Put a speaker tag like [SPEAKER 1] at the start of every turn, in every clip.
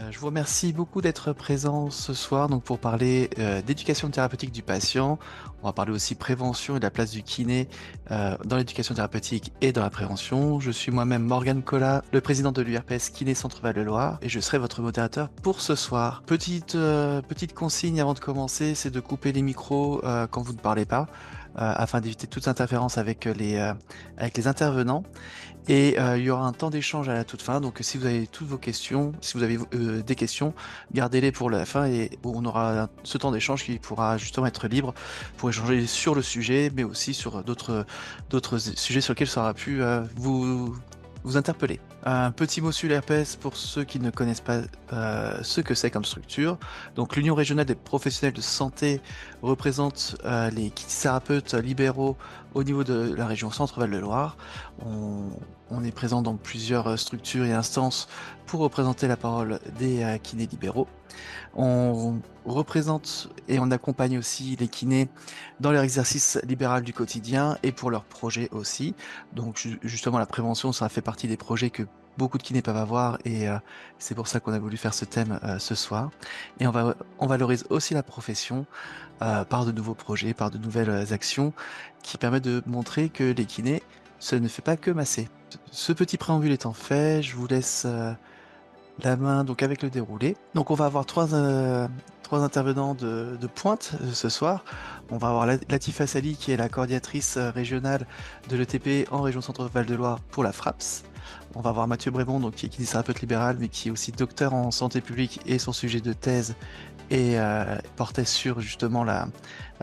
[SPEAKER 1] Je vous remercie beaucoup d'être présent ce soir donc pour parler d'éducation thérapeutique du patient. On va parler aussi prévention et de la place du kiné dans l'éducation thérapeutique et dans la prévention. Je suis moi-même Morgane Collat, le président de l'URPS Kiné Centre Val-de-Loire et je serai votre modérateur pour ce soir. Petite consigne avant de commencer, c'est de couper les micros quand vous ne parlez pas afin d'éviter toute interférence avec les intervenants. Et il y aura un temps d'échange à la toute fin. Donc, si vous avez toutes vos questions, si vous avez des questions, gardez-les pour la fin et on aura ce temps d'échange qui pourra justement être libre pour échanger sur le sujet, mais aussi sur d'autres sujets sur lesquels ça aura pu vous interpeller. Un petit mot sur l'RPS pour ceux qui ne connaissent pas ce que c'est comme structure. Donc, l'Union régionale des professionnels de santé représente les kinésithérapeutes libéraux au niveau de la région Centre-Val de Loire. On, on est présent dans plusieurs structures et instances pour représenter la parole des kinés libéraux. On représente et on accompagne aussi les kinés dans leur exercice libéral du quotidien et pour leurs projets aussi. Donc justement, la prévention, ça fait partie des projets que beaucoup de kinés peuvent avoir et c'est pour ça qu'on a voulu faire ce thème ce soir. Et on valorise aussi la profession par de nouveaux projets, par de nouvelles actions qui permettent de montrer que les kinés, ça ne fait pas que masser. Ce petit préambule étant fait, je vous laisse la main donc avec le déroulé. Donc on va avoir trois intervenants de pointe ce soir. On va avoir Latifa Sali qui est la coordinatrice régionale de l'ETP en région Centre-Val de Loire pour la FRAPS. On va avoir Mathieu Brébon donc, qui est kinésithérapeute libéral mais qui est aussi docteur en santé publique et son sujet de thèse et portait sur justement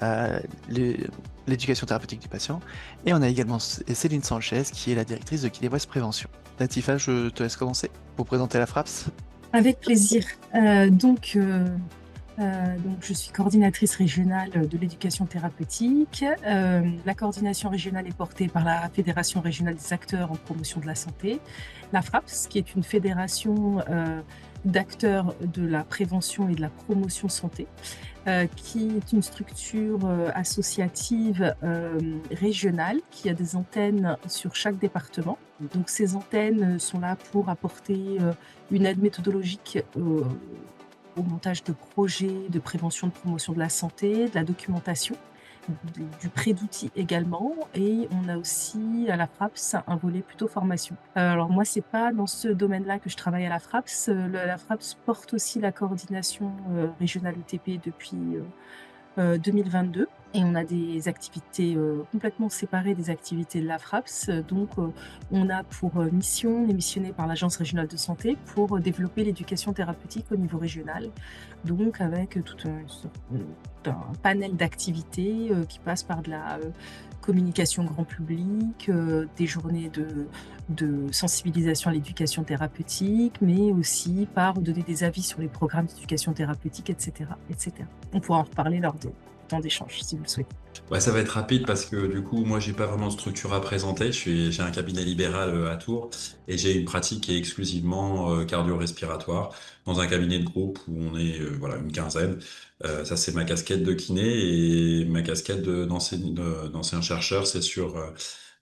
[SPEAKER 1] euh, les- l'éducation thérapeutique du patient. Et on a également Céline Sanchez qui est la directrice de Kiné West Prévention. Latifa, je te laisse commencer pour présenter la FRAPS.
[SPEAKER 2] Avec plaisir. Donc, je suis coordinatrice régionale de l'éducation thérapeutique. La coordination régionale est portée par la Fédération régionale des acteurs en promotion de la santé, la FRAPS, qui est une fédération d'acteurs de la prévention et de la promotion santé, qui est une structure associative régionale qui a des antennes sur chaque département. Donc, ces antennes sont là pour apporter une aide méthodologique au montage de projets de prévention, de promotion de la santé, de la documentation, du prêt d'outils également. Et on a aussi à la FRAPS un volet plutôt formation. Alors moi, c'est pas dans ce domaine-là que je travaille à la FRAPS. La FRAPS porte aussi la coordination régionale UTP depuis 2022. Et on a des activités complètement séparées des activités de la FRAPS. Donc, on a pour mission, on est missionné par l'Agence régionale de santé pour développer l'éducation thérapeutique au niveau régional. Donc, avec un panel d'activités qui passe par de la communication grand public, des journées de sensibilisation à l'éducation thérapeutique, mais aussi par donner des avis sur les programmes d'éducation thérapeutique, etc., etc. On pourra en reparler lors de temps d'échange, si vous le souhaitez.
[SPEAKER 3] Ouais, ça va être rapide parce que du coup, moi, j'ai pas vraiment de structure à présenter. J'ai un cabinet libéral à Tours et j'ai une pratique qui est exclusivement cardio-respiratoire dans un cabinet de groupe où on est voilà une quinzaine. Ça, c'est ma casquette de kiné et ma casquette d'ancien chercheur, c'est sur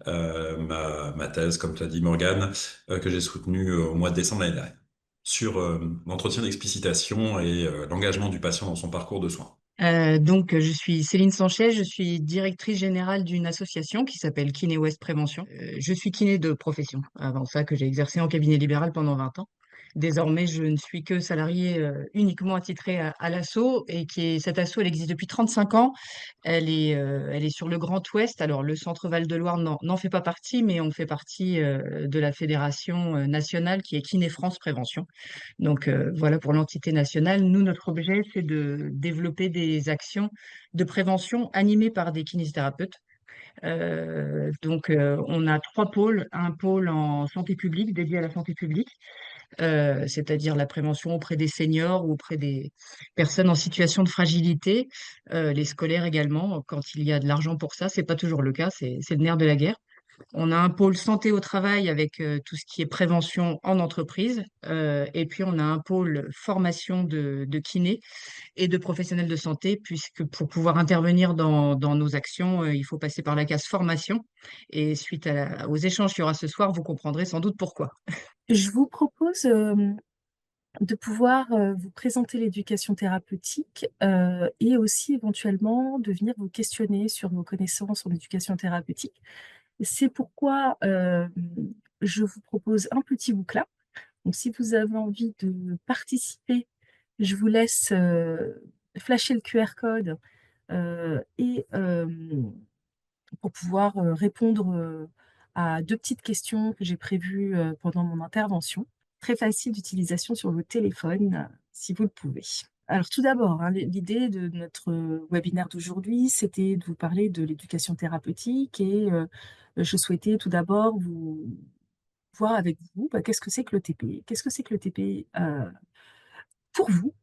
[SPEAKER 3] ma thèse, comme tu as dit, Morgane, que j'ai soutenue au mois de décembre l'année dernière sur l'entretien d'explicitation et l'engagement du patient dans son parcours de soins.
[SPEAKER 4] Je suis Céline Sanchez, je suis directrice générale d'une association qui s'appelle Kiné West Prévention. Je suis kiné de profession, avant ça que j'ai exercé en cabinet libéral pendant 20 ans. Désormais, je ne suis que salariée uniquement attitrée à l'ASSO et cette asso, elle existe depuis 35 ans. Elle est sur le Grand Ouest. Alors, le centre Val-de-Loire n'en fait pas partie, mais on fait partie de la fédération nationale qui est Kiné France Prévention. Donc voilà pour l'entité nationale. Nous, notre objet, c'est de développer des actions de prévention animées par des kinésithérapeutes. On a trois pôles. Un pôle en santé publique, dédié à la santé publique, c'est-à-dire la prévention auprès des seniors ou auprès des personnes en situation de fragilité, les scolaires également, quand il y a de l'argent pour ça. C'est pas toujours le cas, c'est le nerf de la guerre. On a un pôle santé au travail avec tout ce qui est prévention en entreprise. Et puis, on a un pôle formation de kinés et de professionnels de santé, puisque pour pouvoir intervenir dans nos actions, il faut passer par la case formation. Et suite aux échanges qu'il y aura ce soir, vous comprendrez sans doute pourquoi.
[SPEAKER 2] Je vous propose de pouvoir vous présenter l'éducation thérapeutique et aussi éventuellement de venir vous questionner sur vos connaissances en éducation thérapeutique. C'est pourquoi je vous propose un petit boucla. Donc si vous avez envie de participer, je vous laisse flasher le QR code et pour pouvoir répondre à deux petites questions que j'ai prévues pendant mon intervention. Très facile d'utilisation sur votre téléphone, si vous le pouvez. Alors tout d'abord, hein, l'idée de notre webinaire d'aujourd'hui, c'était de vous parler de l'éducation thérapeutique et je souhaitais tout d'abord vous voir avec vous, bah, qu'est-ce que c'est que le TP? Qu'est-ce que c'est que le TP pour vous?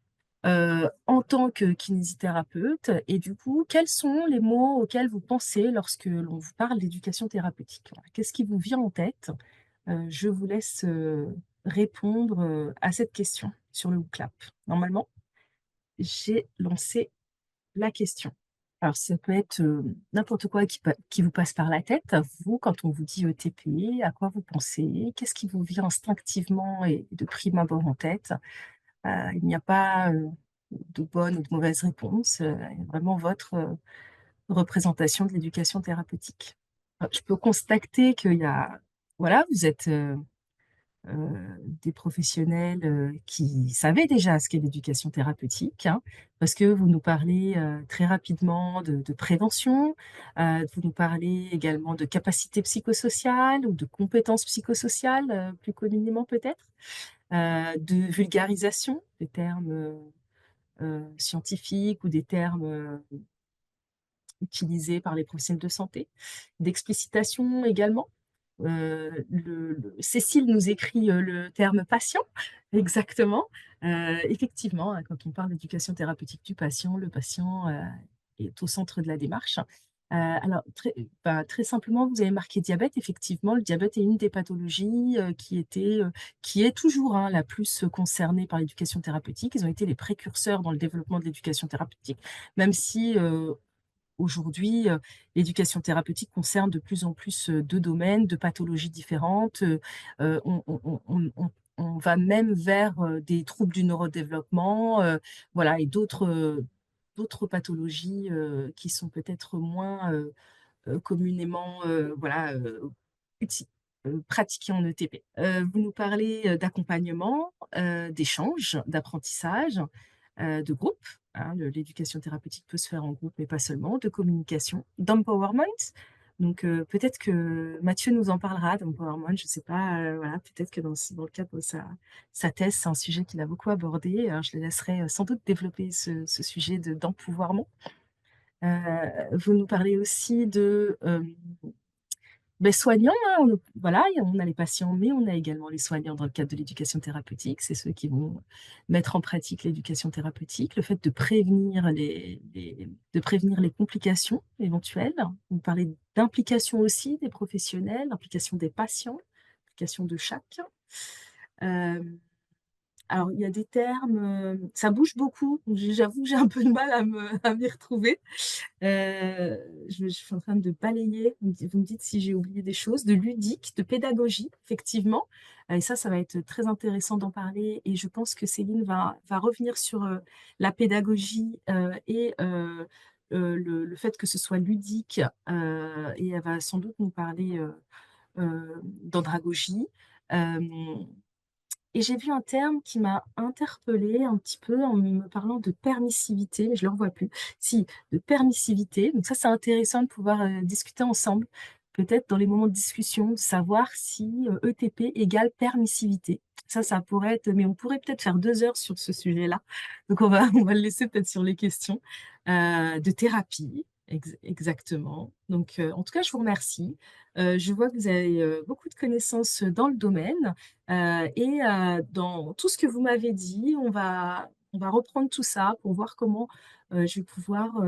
[SPEAKER 2] En tant que kinésithérapeute et du coup, quels sont les mots auxquels vous pensez lorsque l'on vous parle d'éducation thérapeutique? Voilà, qu'est-ce qui vous vient en tête? Je vous laisse, répondre, à cette question sur le WooClap. Normalement, j'ai lancé la question. Alors ça peut être, n'importe quoi qui vous passe par la tête. Vous, quand on vous dit ETP, à quoi vous pensez? Qu'est-ce qui vous vient instinctivement et de prime abord en tête? Il n'y a pas, de bonne ou de mauvaise réponse, vraiment votre, représentation de l'éducation thérapeutique. Je peux constater qu'il y a voilà, vous êtes, des professionnels, qui savaient déjà ce qu'est l'éducation thérapeutique, hein, parce que vous nous parlez, très rapidement de prévention, vous nous parlez également de capacité psychosociale ou de compétences psychosociales, plus communément peut-être, de vulgarisation des termes, scientifiques ou des termes, utilisés par les professionnels de santé, d'explicitation également. Cécile nous écrit le terme patient, exactement. Effectivement, hein, quand on parle d'éducation thérapeutique du patient, le patient est au centre de la démarche. Alors, très simplement, vous avez marqué diabète. Effectivement, le diabète est une des pathologies qui est toujours hein, la plus concernée par l'éducation thérapeutique. Ils ont été les précurseurs dans le développement de l'éducation thérapeutique, même si aujourd'hui, l'éducation thérapeutique concerne de plus en plus, de domaines, de pathologies différentes, on va même vers, des troubles du neurodéveloppement, voilà et d'autres pathologies, qui sont peut-être moins, communément, voilà, uti pratiquées en ETP. Vous nous parlez, d'accompagnement, d'échange, d'apprentissage, de groupe, hein, l'éducation thérapeutique peut se faire en groupe, mais pas seulement, de communication, d'empowerment. Donc, peut-être que Mathieu nous en parlera d'empowerment, je ne sais pas, voilà, peut-être que dans le cadre de sa thèse, c'est un sujet qu'il a beaucoup abordé. Alors je le laisserai, sans doute développer ce sujet d'empouvoirment. Vous nous parlez aussi de, beh, soignants, hein, voilà, on a les patients, mais on a également les soignants dans le cadre de l'éducation thérapeutique. C'est ceux qui vont mettre en pratique l'éducation thérapeutique, le fait de prévenir de prévenir les complications éventuelles. Vous parlez d'implication aussi des professionnels, d'implication des patients, implication de chacun. Alors il y a des termes, ça bouge beaucoup, donc j'avoue que j'ai un peu de mal à m'y retrouver. Je suis en train de balayer, vous me dites si j'ai oublié des choses, de ludique, de pédagogie, effectivement, et ça va être très intéressant d'en parler et je pense que Céline va revenir sur, la pédagogie, et le fait que ce soit ludique, et elle va sans doute nous parler, d'andragogie. Hem Et j'ai vu un terme qui m'a interpellée un petit peu en me parlant de permissivité, mais je le revois plus. Si, de permissivité, donc ça, c'est intéressant de pouvoir, discuter ensemble, peut-être dans les moments de discussion, de savoir si, ETP égale permissivité. Ça pourrait être mais on pourrait peut-être faire 2 heures sur ce sujet-là, donc on va le laisser peut-être sur les questions, de thérapie, exactement. Donc, en tout cas, je vous remercie. Je vois que vous avez, beaucoup de connaissances, dans le domaine. Et dans tout ce que vous m'avez dit, on va reprendre tout ça pour voir comment, je vais pouvoir,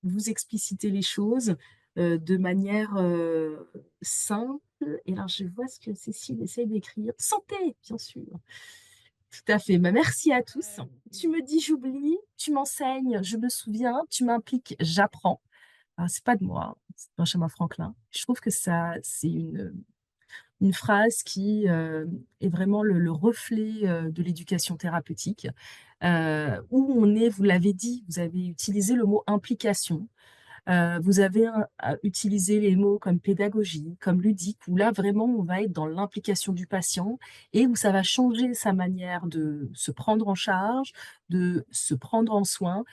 [SPEAKER 2] vous expliciter les choses, de manière, simple et alors je vois ce que Cécile essaie d'écrire. Santé, bien sûr. Tout à fait. Bah, merci à tous. Tu me dis: «J'oublie», tu m'enseignes, je me souviens, tu m'impliques, j'apprends. Ah, c'est pas de moi, c'est de Benjamin Franklin. Je trouve que ça c'est une une phrase qui est vraiment le reflet de l'éducation thérapeutique, où on est, vous l'avez dit, vous avez utilisé le mot implication. Vous avez utilisé les mots comme pédagogie, comme ludique, où là vraiment on va être dans l'implication du patient et où ça va changer sa manière de se prendre en charge, de se prendre en soin,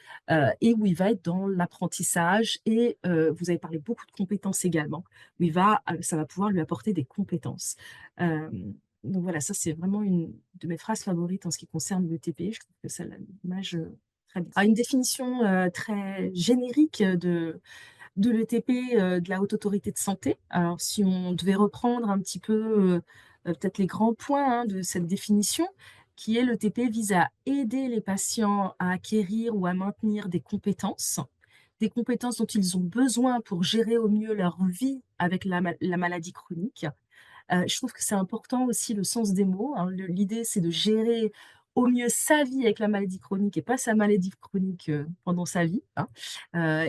[SPEAKER 2] et où il va être dans l'apprentissage et vous avez parlé beaucoup de compétences également, où ça va pouvoir lui apporter des compétences. Donc voilà, ça c'est vraiment une de mes phrases favorites en ce qui concerne l'ETP. Je trouve que ça a l'image, très bien. Ah, une définition, très générique, de l'ETP, de la Haute Autorité de Santé. Alors si on devait reprendre un petit peu, peut-être les grands points, hein, de cette définition, qui est l'ETP vise à aider les patients à acquérir ou à maintenir des compétences dont ils ont besoin pour gérer au mieux leur vie avec la maladie chronique. Je trouve que c'est important aussi le sens des mots, hein. L'idée, c'est de gérer au mieux sa vie avec la maladie chronique et pas sa maladie chronique, pendant sa vie, hein.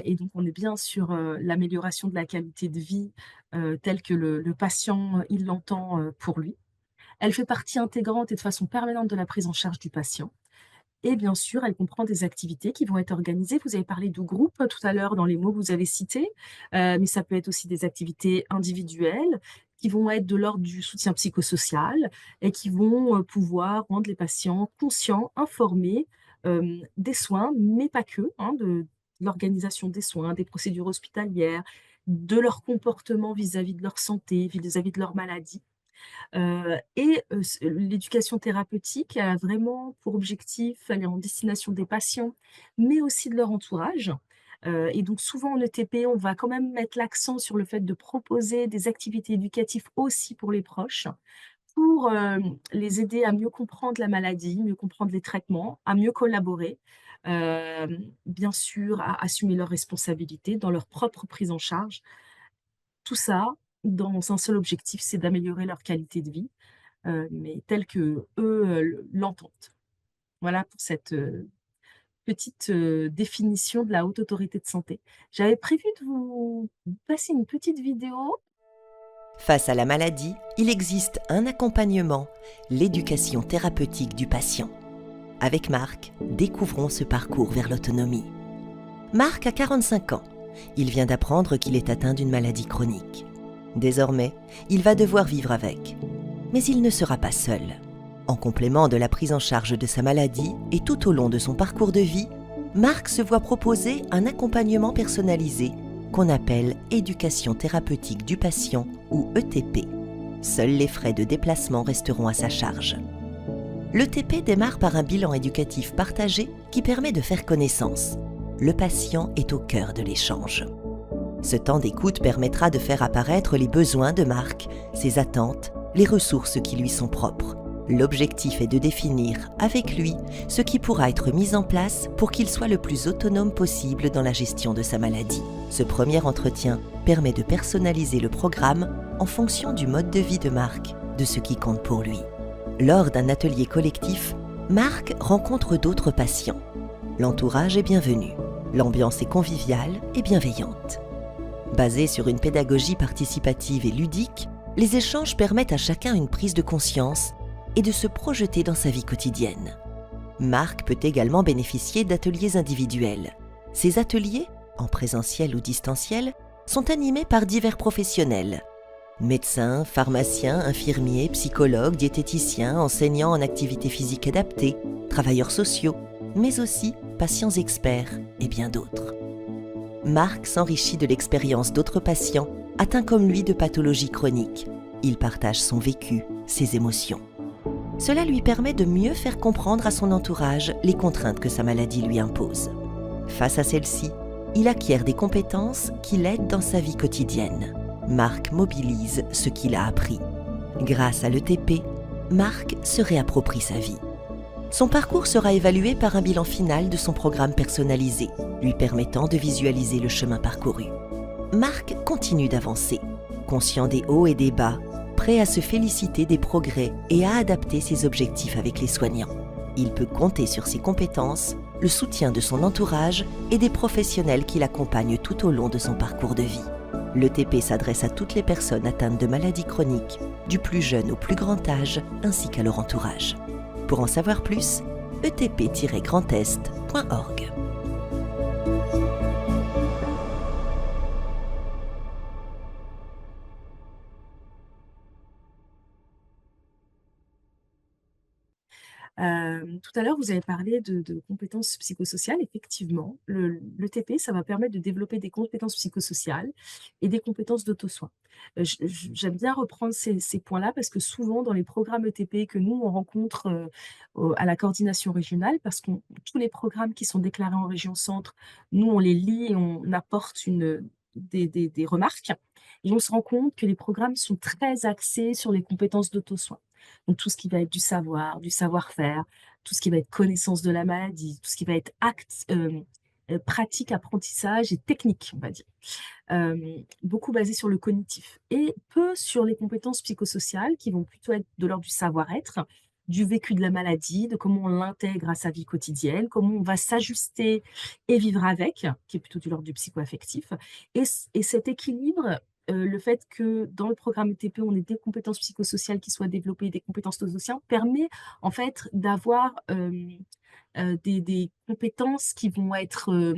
[SPEAKER 2] Et donc on est bien sur, l'amélioration de la qualité de vie, telle que le patient, il l'entend, pour lui. Elle fait partie intégrante et de façon permanente de la prise en charge du patient. Et bien sûr, elle comprend des activités qui vont être organisées. Vous avez parlé de groupe tout à l'heure dans les mots que vous avez cités, mais ça peut être aussi des activités individuelles qui vont être de l'ordre du soutien psychosocial et qui vont, pouvoir rendre les patients conscients, informés, des soins, mais pas que, hein, de l'organisation des soins, des procédures hospitalières, de leur comportement vis-à-vis de leur santé, vis-à-vis de leur maladie. L'éducation thérapeutique a vraiment pour objectif, elle est en destination des patients, mais aussi de leur entourage. Et donc souvent en ETP, on va quand même mettre l'accent sur le fait de proposer des activités éducatives aussi pour les proches, pour, les aider à mieux comprendre la maladie, mieux comprendre les traitements, à mieux collaborer, bien sûr à assumer leurs responsabilités dans leur propre prise en charge. Tout ça dans un seul objectif, c'est d'améliorer leur qualité de vie, mais telle qu'eux, l'entendent. Voilà pour cette, petite, définition de la Haute Autorité de Santé. J'avais prévu de vous passer une petite vidéo.
[SPEAKER 5] Face à la maladie, il existe un accompagnement, l'éducation thérapeutique du patient. Avec Marc, découvrons ce parcours vers l'autonomie. Marc a 45 ans. Il vient d'apprendre qu'il est atteint d'une maladie chronique. Désormais, il va devoir vivre avec. Mais il ne sera pas seul. En complément de la prise en charge de sa maladie et tout au long de son parcours de vie, Marc se voit proposer un accompagnement personnalisé qu'on appelle éducation thérapeutique du patient ou ETP. Seuls les frais de déplacement resteront à sa charge. L'ETP démarre par un bilan éducatif partagé qui permet de faire connaissance. Le patient est au cœur de l'échange. Ce temps d'écoute permettra de faire apparaître les besoins de Marc, ses attentes, les ressources qui lui sont propres. L'objectif est de définir, avec lui, ce qui pourra être mis en place pour qu'il soit le plus autonome possible dans la gestion de sa maladie. Ce premier entretien permet de personnaliser le programme en fonction du mode de vie de Marc, de ce qui compte pour lui. Lors d'un atelier collectif, Marc rencontre d'autres patients. L'entourage est bienvenu. L'ambiance est conviviale et bienveillante. Basée sur une pédagogie participative et ludique, les échanges permettent à chacun une prise de conscience et de se projeter dans sa vie quotidienne. Marc peut également bénéficier d'ateliers individuels. Ces ateliers, en présentiel ou distanciel, sont animés par divers professionnels. Médecins, pharmaciens, infirmiers, psychologues, diététiciens, enseignants en activité physique adaptée, travailleurs sociaux, mais aussi patients experts et bien d'autres. Marc s'enrichit de l'expérience d'autres patients atteints comme lui de pathologies chroniques. Il partage son vécu, ses émotions. Cela lui permet de mieux faire comprendre à son entourage les contraintes que sa maladie lui impose. Face à celles-ci, il acquiert des compétences qui l'aident dans sa vie quotidienne. Marc mobilise ce qu'il a appris. Grâce à l'ETP, Marc se réapproprie sa vie. Son parcours sera évalué par un bilan final de son programme personnalisé, lui permettant de visualiser le chemin parcouru. Marc continue d'avancer, conscient des hauts et des bas, prêt à se féliciter des progrès et à adapter ses objectifs avec les soignants. Il peut compter sur ses compétences, le soutien de son entourage et des professionnels qui l'accompagnent tout au long de son parcours de vie. L'ETP s'adresse à toutes les personnes atteintes de maladies chroniques, du plus jeune au plus grand âge, ainsi qu'à leur entourage. Pour en savoir plus, etp-grandest.org.
[SPEAKER 2] Tout à l'heure, vous avez parlé de compétences psychosociales. Effectivement, l'ETP, ça va permettre de développer des compétences psychosociales et des compétences d'auto-soin. J'aime bien reprendre ces points-là parce que souvent dans les programmes ETP que nous, on rencontre, à la coordination régionale, parce qu'on tous les programmes qui sont déclarés en région centre, nous, on les lit et on apporte des remarques et on se rend compte que les programmes sont très axés sur les compétences d'auto-soin. Donc tout ce qui va être du savoir, du savoir-faire, tout ce qui va être connaissance de la maladie, tout ce qui va être pratique, apprentissage et technique, on va dire. Beaucoup basé sur le cognitif et peu sur les compétences psychosociales qui vont plutôt être de l'ordre du savoir-être, du vécu de la maladie, de comment on l'intègre à sa vie quotidienne, comment on va s'ajuster et vivre avec, qui est plutôt de l'ordre du psycho-affectif. Et cet équilibre, le fait que dans le programme ETP, on ait des compétences psychosociales qui soient développées, des compétences sociales, permet en fait d'avoir des compétences qui vont être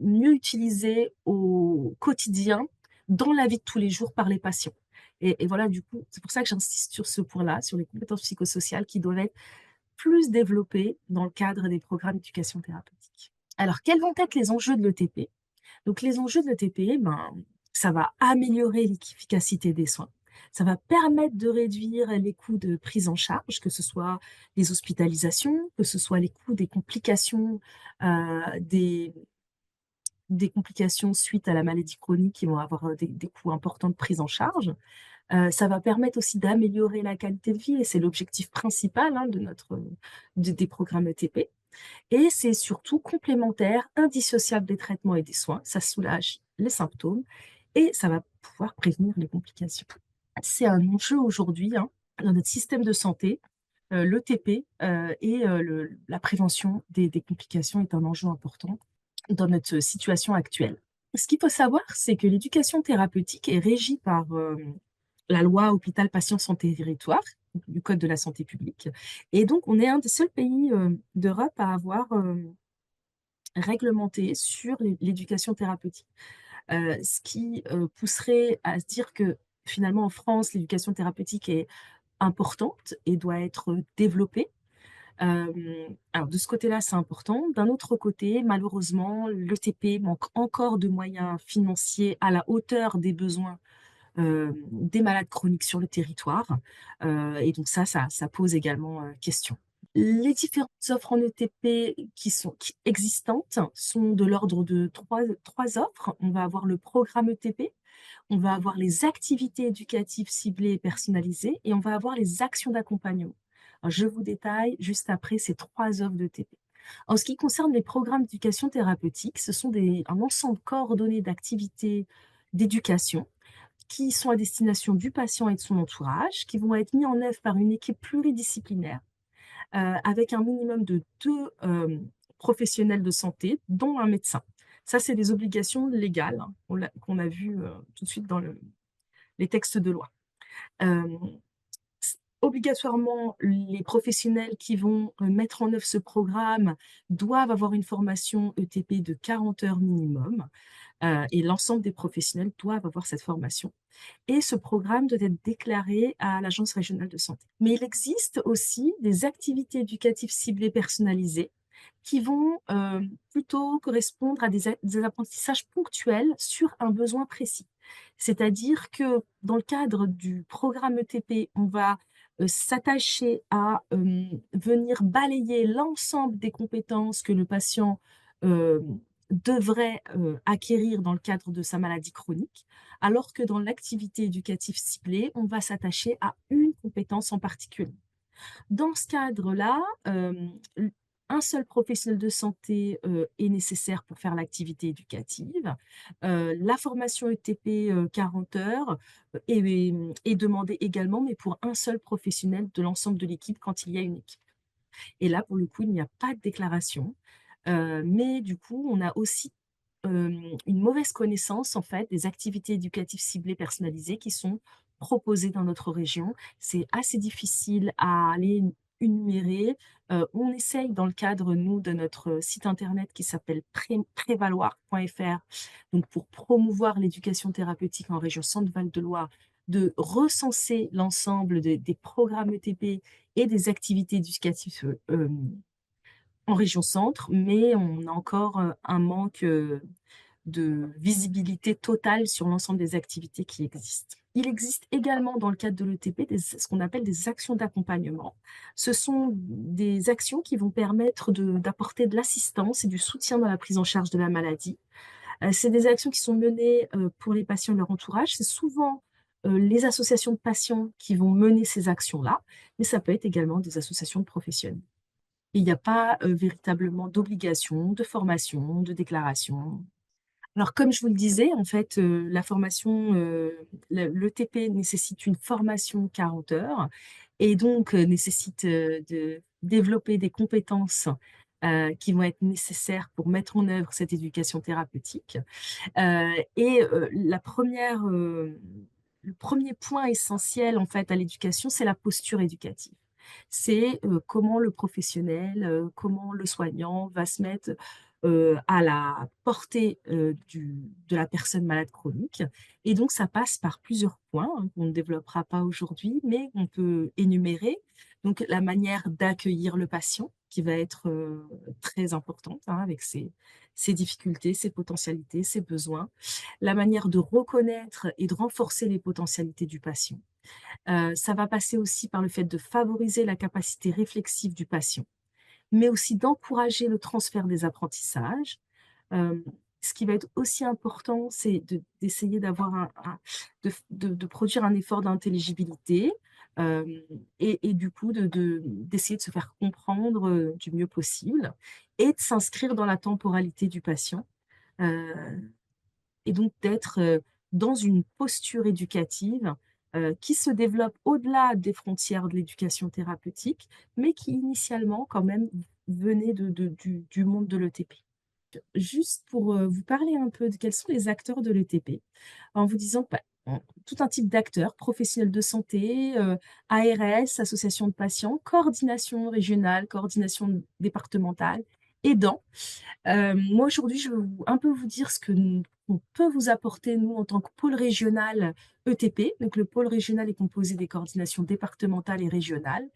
[SPEAKER 2] mieux utilisées au quotidien dans la vie de tous les jours par les patients. Et voilà, du coup, c'est pour ça que j'insiste sur ce point-là, sur les compétences psychosociales qui doivent être plus développées dans le cadre des programmes d'éducation thérapeutique. Alors, quels vont être les enjeux de l'ETP? Donc, les enjeux de l'ETP, ça va améliorer l'efficacité des soins. Ça va permettre de réduire les coûts de prise en charge, que ce soit les hospitalisations, que ce soit les coûts des complications, des complications suite à la maladie chronique qui vont avoir des coûts importants de prise en charge. Ça va permettre aussi d'améliorer la qualité de vie et c'est l'objectif principal des programmes ETP. Et c'est surtout complémentaire, indissociable des traitements et des soins. Ça soulage les symptômes et ça va pouvoir prévenir les complications. C'est un enjeu aujourd'hui dans notre système de santé. L'ETP et la prévention des complications est un enjeu important dans notre situation actuelle. Ce qu'il faut savoir, c'est que l'éducation thérapeutique est régie par la loi Hôpital Patient Santé Territoire, du Code de la santé publique. Et donc, on est un des seuls pays d'Europe à avoir réglementé sur l'éducation thérapeutique. Ce qui pousserait à se dire que finalement, en France, l'éducation thérapeutique est importante et doit être développée. Alors de ce côté-là, c'est important. D'un autre côté, malheureusement, l'ETP manque encore de moyens financiers à la hauteur des besoins des malades chroniques sur le territoire. Et donc ça pose également question. Les différentes offres en ETP existantes sont de l'ordre de trois offres. On va avoir le programme ETP, on va avoir les activités éducatives ciblées et personnalisées, et on va avoir les actions d'accompagnement. Alors, je vous détaille juste après ces trois offres d'ETP. En ce qui concerne les programmes d'éducation thérapeutique, ce sont un ensemble coordonné d'activités d'éducation qui sont à destination du patient et de son entourage, qui vont être mis en œuvre par une équipe pluridisciplinaire avec un minimum de 2 professionnels de santé, dont un médecin. Ça, c'est des obligations légales qu'on a vues tout de suite dans les textes de loi. Obligatoirement, les professionnels qui vont mettre en œuvre ce programme doivent avoir une formation ETP de 40 heures minimum et l'ensemble des professionnels doivent avoir cette formation. Et ce programme doit être déclaré à l'Agence régionale de santé. Mais il existe aussi des activités éducatives ciblées personnalisées qui vont plutôt correspondre à des apprentissages ponctuels sur un besoin précis. C'est-à-dire que dans le cadre du programme ETP, on va s'attacher à venir balayer l'ensemble des compétences que le patient devrait acquérir dans le cadre de sa maladie chronique, alors que dans l'activité éducative ciblée, on va s'attacher à une compétence en particulier. Dans ce cadre-là, un seul professionnel de santé est nécessaire pour faire l'activité éducative. La formation ETP 40 heures est demandée également, mais pour un seul professionnel de l'ensemble de l'équipe quand il y a une équipe. Et là, pour le coup, il n'y a pas de déclaration. Mais du coup, on a aussi une mauvaise connaissance, en fait, des activités éducatives ciblées personnalisées qui sont proposées dans notre région. C'est assez difficile à aller énumérer. On essaye dans le cadre, nous, de notre site internet qui s'appelle prévaloir.fr, donc pour promouvoir l'éducation thérapeutique en région Centre-Val de Loire, de recenser l'ensemble des programmes ETP et des activités éducatives en région Centre, mais on a encore un manque de visibilité totale sur l'ensemble des activités qui existent. Il existe également dans le cadre de l'ETP ce qu'on appelle des actions d'accompagnement. Ce sont des actions qui vont permettre d'apporter de l'assistance et du soutien dans la prise en charge de la maladie. C'est des actions qui sont menées pour les patients et leur entourage. C'est souvent les associations de patients qui vont mener ces actions-là, mais ça peut être également des associations de professionnels. Et il n'y a pas véritablement d'obligation, de formation, de déclaration. Alors, comme je vous le disais, en fait, la formation, l'ETP nécessite une formation 40 heures et donc nécessite de développer des compétences qui vont être nécessaires pour mettre en œuvre cette éducation thérapeutique. Le premier point essentiel, en fait, à l'éducation, c'est la posture éducative. C'est comment le professionnel, comment le soignant va se mettre à la portée de la personne malade chronique. Et donc, ça passe par plusieurs points qu'on ne développera pas aujourd'hui, mais on peut énumérer. Donc, la manière d'accueillir le patient, qui va être très importante avec ses difficultés, ses potentialités, ses besoins. La manière de reconnaître et de renforcer les potentialités du patient. Ça va passer aussi par le fait de favoriser la capacité réflexive du patient, mais aussi d'encourager le transfert des apprentissages. Ce qui va être aussi important, c'est d'essayer d'avoir de produire un effort d'intelligibilité et du coup d'essayer de se faire comprendre du mieux possible et de s'inscrire dans la temporalité du patient et donc d'être dans une posture éducative qui se développe au-delà des frontières de l'éducation thérapeutique, mais qui initialement quand même venait du monde de l'ETP. Juste pour vous parler un peu de quels sont les acteurs de l'ETP, en vous disant que tout un type d'acteurs, professionnels de santé, ARS, association de patients, coordination régionale, coordination départementale, aidants. Moi, aujourd'hui, je vais un peu vous dire ce que on peut vous apporter, nous, en tant que pôle régional ETP. Donc, le pôle régional est composé des coordinations départementales et régionales.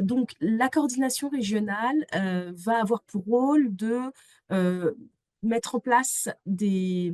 [SPEAKER 2] Donc, la coordination régionale va avoir pour rôle de mettre en place des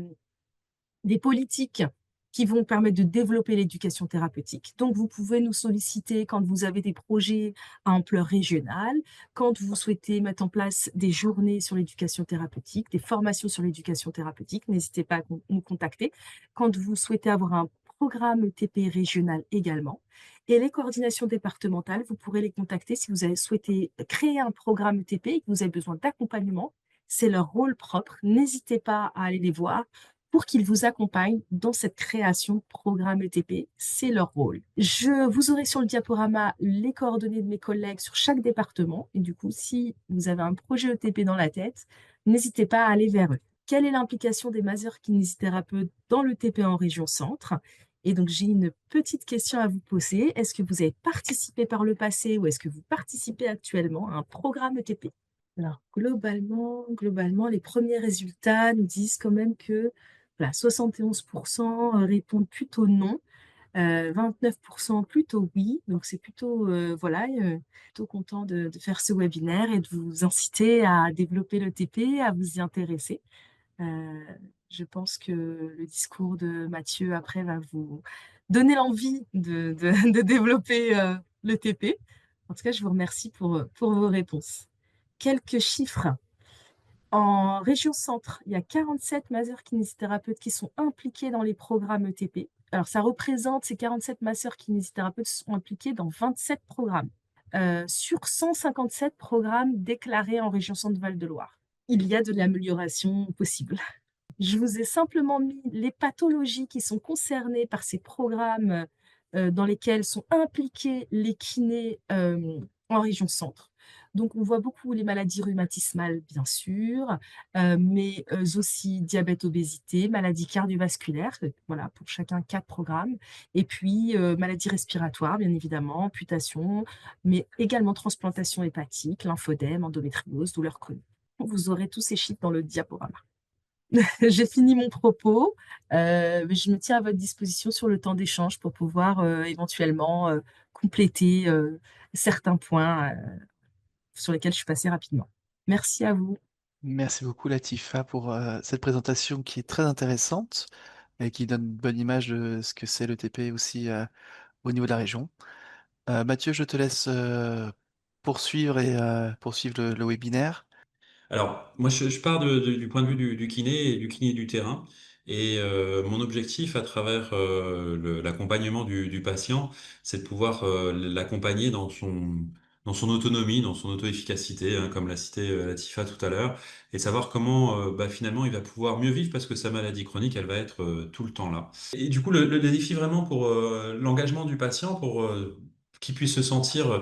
[SPEAKER 2] politiques qui vont permettre de développer l'éducation thérapeutique. Donc, vous pouvez nous solliciter quand vous avez des projets à ampleur régionale, quand vous souhaitez mettre en place des journées sur l'éducation thérapeutique, des formations sur l'éducation thérapeutique, n'hésitez pas à nous contacter. Quand vous souhaitez avoir un programme ETP régional également. Et les coordinations départementales, vous pourrez les contacter si vous avez souhaité créer un programme ETP et que vous avez besoin d'accompagnement. C'est leur rôle propre. N'hésitez pas à aller les voir pour qu'ils vous accompagnent dans cette création de programme ETP. C'est leur rôle. Vous aurez sur le diaporama les coordonnées de mes collègues sur chaque département. Et du coup, si vous avez un projet ETP dans la tête, n'hésitez pas à aller vers eux. Quelle est l'implication des masseurs-kinésithérapeutes dans l'ETP en région Centre? Et donc, j'ai une petite question à vous poser. Est-ce que vous avez participé par le passé ou est-ce que vous participez actuellement à un programme ETP? Alors, globalement, les premiers résultats nous disent quand même que voilà, 71% répondent plutôt non, 29% plutôt oui. Donc, c'est plutôt, plutôt content de faire ce webinaire et de vous inciter à développer l'ETP, à vous y intéresser. Je pense que le discours de Mathieu après va vous donner l'envie de développer l'ETP. En tout cas, je vous remercie pour vos réponses. Quelques chiffres. En région Centre, il y a 47 masseurs-kinésithérapeutes qui sont impliqués dans les programmes ETP. Alors, ça représente, ces 47 masseurs-kinésithérapeutes sont impliqués dans 27 programmes. Sur 157 programmes déclarés en région Centre-Val de Loire. Il y a de l'amélioration possible. Je vous ai simplement mis les pathologies qui sont concernées par ces programmes dans lesquels sont impliqués les kinés en région Centre. Donc on voit beaucoup les maladies rhumatismales, bien sûr, mais aussi diabète, obésité, maladies cardiovasculaires, voilà, pour chacun 4 programmes et puis, maladies respiratoires, bien évidemment, amputation, mais également transplantation hépatique, lymphodème, endométriose, douleurs chroniques. Vous aurez tous ces chiffres dans le diaporama. J'ai fini mon propos, mais je me tiens à votre disposition sur le temps d'échange pour pouvoir, éventuellement, compléter, certains points, sur lesquels je suis passée rapidement. Merci à vous.
[SPEAKER 1] Merci beaucoup Latifa pour cette présentation qui est très intéressante et qui donne une bonne image de ce que c'est le TP aussi au niveau de la région. Mathieu, je te laisse poursuivre et poursuivre le webinaire.
[SPEAKER 3] Alors, moi, je pars du point de vue du kiné et du kiné du terrain. Et mon objectif à travers l'accompagnement du patient, c'est de pouvoir l'accompagner dans son autonomie, dans son auto-efficacité, hein, comme l'a cité Latifa tout à l'heure, et savoir comment bah, finalement il va pouvoir mieux vivre parce que sa maladie chronique, elle va être tout le temps là. Et du coup, le défi vraiment pour l'engagement du patient, pour qu'il puisse se sentir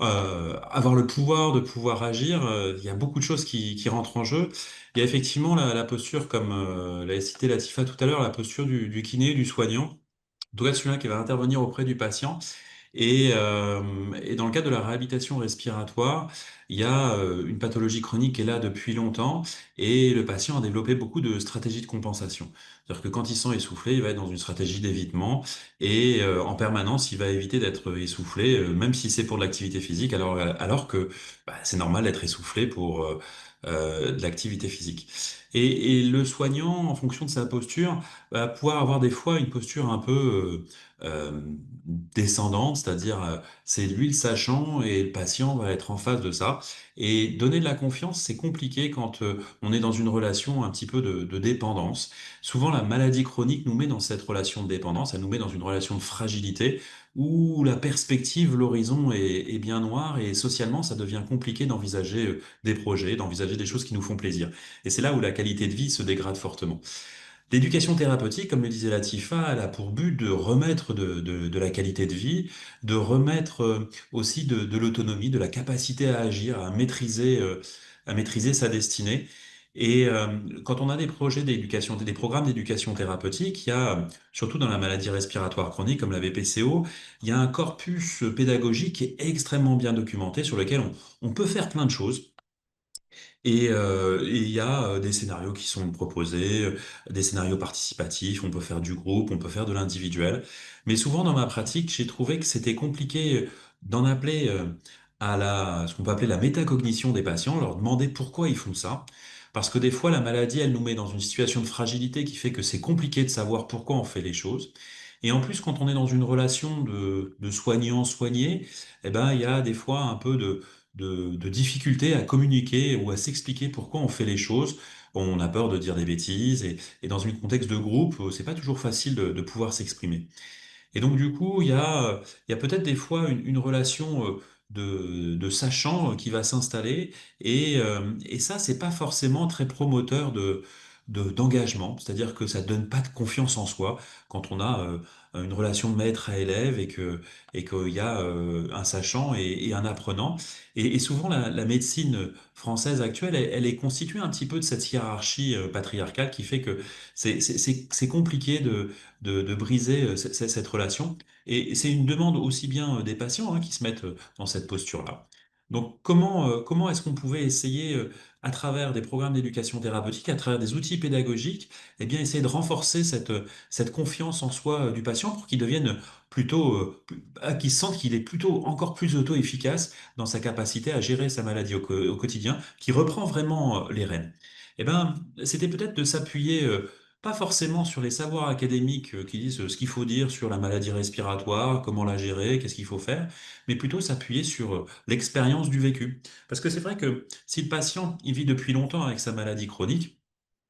[SPEAKER 3] avoir le pouvoir de pouvoir agir, il y a beaucoup de choses qui rentrent en jeu. Il y a effectivement la posture, comme l'a cité Latifa tout à l'heure, la posture du kiné, du soignant, en tout cas celui-là qui va intervenir auprès du patient. Et dans le cadre de la réhabilitation respiratoire, il y a une pathologie chronique qui est là depuis longtemps et le patient a développé beaucoup de stratégies de compensation. C'est-à-dire que quand il se sent essoufflé, il va être dans une stratégie d'évitement et en permanence, il va éviter d'être essoufflé, même si c'est pour de l'activité physique, alors que bah, c'est normal d'être essoufflé pour de l'activité physique. Et le soignant, en fonction de sa posture, va pouvoir avoir des fois une posture un peu descendante, c'est-à-dire c'est lui le sachant et le patient va être en face de ça. Et donner de la confiance, c'est compliqué quand on est dans une relation un petit peu de dépendance. Souvent, la maladie chronique nous met dans cette relation de dépendance, elle nous met dans une relation de fragilité où la perspective, l'horizon est bien noir et socialement, ça devient compliqué d'envisager des projets, d'envisager des choses qui nous font plaisir. Et c'est là où la qualité de vie se dégrade fortement. L'éducation thérapeutique, comme le disait Latifa, elle a pour but de remettre de la qualité de vie, de remettre aussi de l'autonomie, de la capacité à agir, à maîtriser sa destinée. Et quand on a des projets d'éducation, des programmes d'éducation thérapeutique, il y a, surtout dans la maladie respiratoire chronique comme la BPCO, il y a un corpus pédagogique qui est extrêmement bien documenté, sur lequel on peut faire plein de choses. Et il y a des scénarios qui sont proposés, des scénarios participatifs, on peut faire du groupe, on peut faire de l'individuel. Mais souvent dans ma pratique, j'ai trouvé que c'était compliqué d'en appeler ce qu'on peut appeler la métacognition des patients, leur demander pourquoi ils font ça. Parce que des fois, la maladie, elle nous met dans une situation de fragilité qui fait que c'est compliqué de savoir pourquoi on fait les choses. Et en plus, quand on est dans une relation de soignant-soigné, eh ben, il y a des fois un peu de difficulté à communiquer ou à s'expliquer pourquoi on fait les choses. On a peur de dire des bêtises et dans un contexte de groupe, c'est pas toujours facile de pouvoir s'exprimer. Et donc, du coup, il y a peut-être des fois une relation de sachant qui va s'installer. Et ça, c'est pas forcément très promoteur d'engagement. C'est-à-dire que ça donne pas de confiance en soi quand on a une relation de maître à élève et qu'il y a un sachant et un apprenant. Et souvent, la médecine française actuelle, elle est constituée un petit peu de cette hiérarchie patriarcale qui fait que c'est compliqué de briser cette relation. Et c'est une demande aussi bien des patients hein, qui se mettent dans cette posture-là. Donc comment est-ce qu'on pouvait essayer, à travers des programmes d'éducation thérapeutique, à travers des outils pédagogiques, eh bien essayer de renforcer cette confiance en soi du patient pour qu'il devienne plutôt, qu'il sente qu'il est plutôt encore plus auto-efficace dans sa capacité à gérer sa maladie au quotidien, qui reprend vraiment les rênes. Eh ben, c'était peut-être de s'appuyer pas forcément sur les savoirs académiques qui disent ce qu'il faut dire sur la maladie respiratoire, comment la gérer, qu'est-ce qu'il faut faire, mais plutôt s'appuyer sur l'expérience du vécu. Parce que c'est vrai que si le patient il vit depuis longtemps avec sa maladie chronique,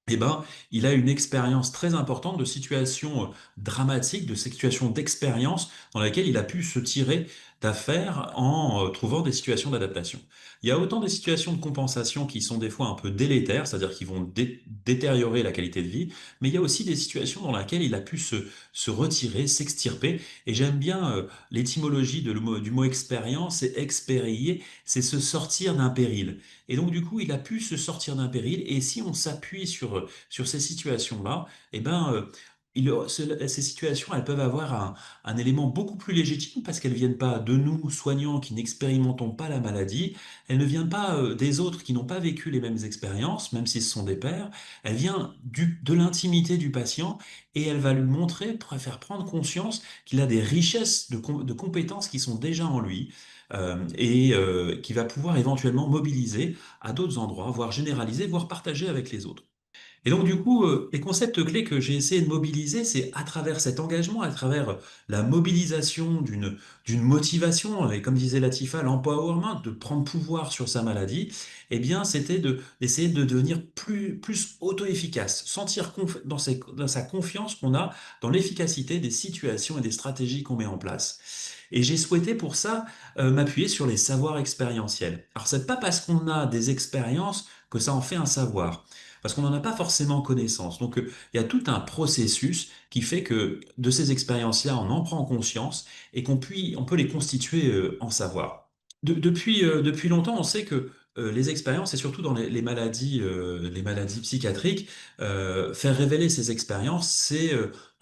[SPEAKER 3] eh ben, il a une expérience très importante de situations dramatiques, de situations d'expérience dans laquelle il a pu se tirer d'affaires en trouvant des situations d'adaptation. Il y a autant des situations de compensation qui sont des fois un peu délétères, c'est-à-dire qui vont détériorer la qualité de vie, mais il y a aussi des situations dans lesquelles il a pu se retirer, s'extirper. Et j'aime bien l'étymologie du mot expérience, c'est expérier, c'est se sortir d'un péril. Et donc du coup, il a pu se sortir d'un péril. Et si on s'appuie sur ces situations-là, eh ben, ces situations, elles peuvent avoir un élément beaucoup plus légitime parce qu'elles viennent pas de nous, soignants, qui n'expérimentons pas la maladie. Elles ne viennent pas des autres qui n'ont pas vécu les mêmes expériences, même si ce sont des pairs. Elle vient de l'intimité du patient et elle va lui montrer, faire prendre conscience qu'il a des richesses de compétences qui sont déjà en lui. Qui va pouvoir éventuellement mobiliser à d'autres endroits, voire généraliser, voire partager avec les autres. Et donc, du coup, les concepts clés que j'ai essayé de mobiliser, c'est à travers cet engagement, à travers la mobilisation d'une motivation, et comme disait Latifa, l'empowerment, de prendre pouvoir sur sa maladie, eh bien, c'était d'essayer de devenir plus auto-efficace, sentir dans sa confiance qu'on a dans l'efficacité des situations et des stratégies qu'on met en place. Et j'ai souhaité pour ça m'appuyer sur les savoirs expérientiels. Alors, c'est pas parce qu'on a des expériences que ça en fait un savoir parce qu'on n'en a pas forcément connaissance. Donc, il y a tout un processus qui fait que de ces expériences-là, on en prend conscience et on peut les constituer en savoir. Depuis longtemps, on sait que les expériences, et surtout dans les maladies psychiatriques, faire révéler ces expériences, c'est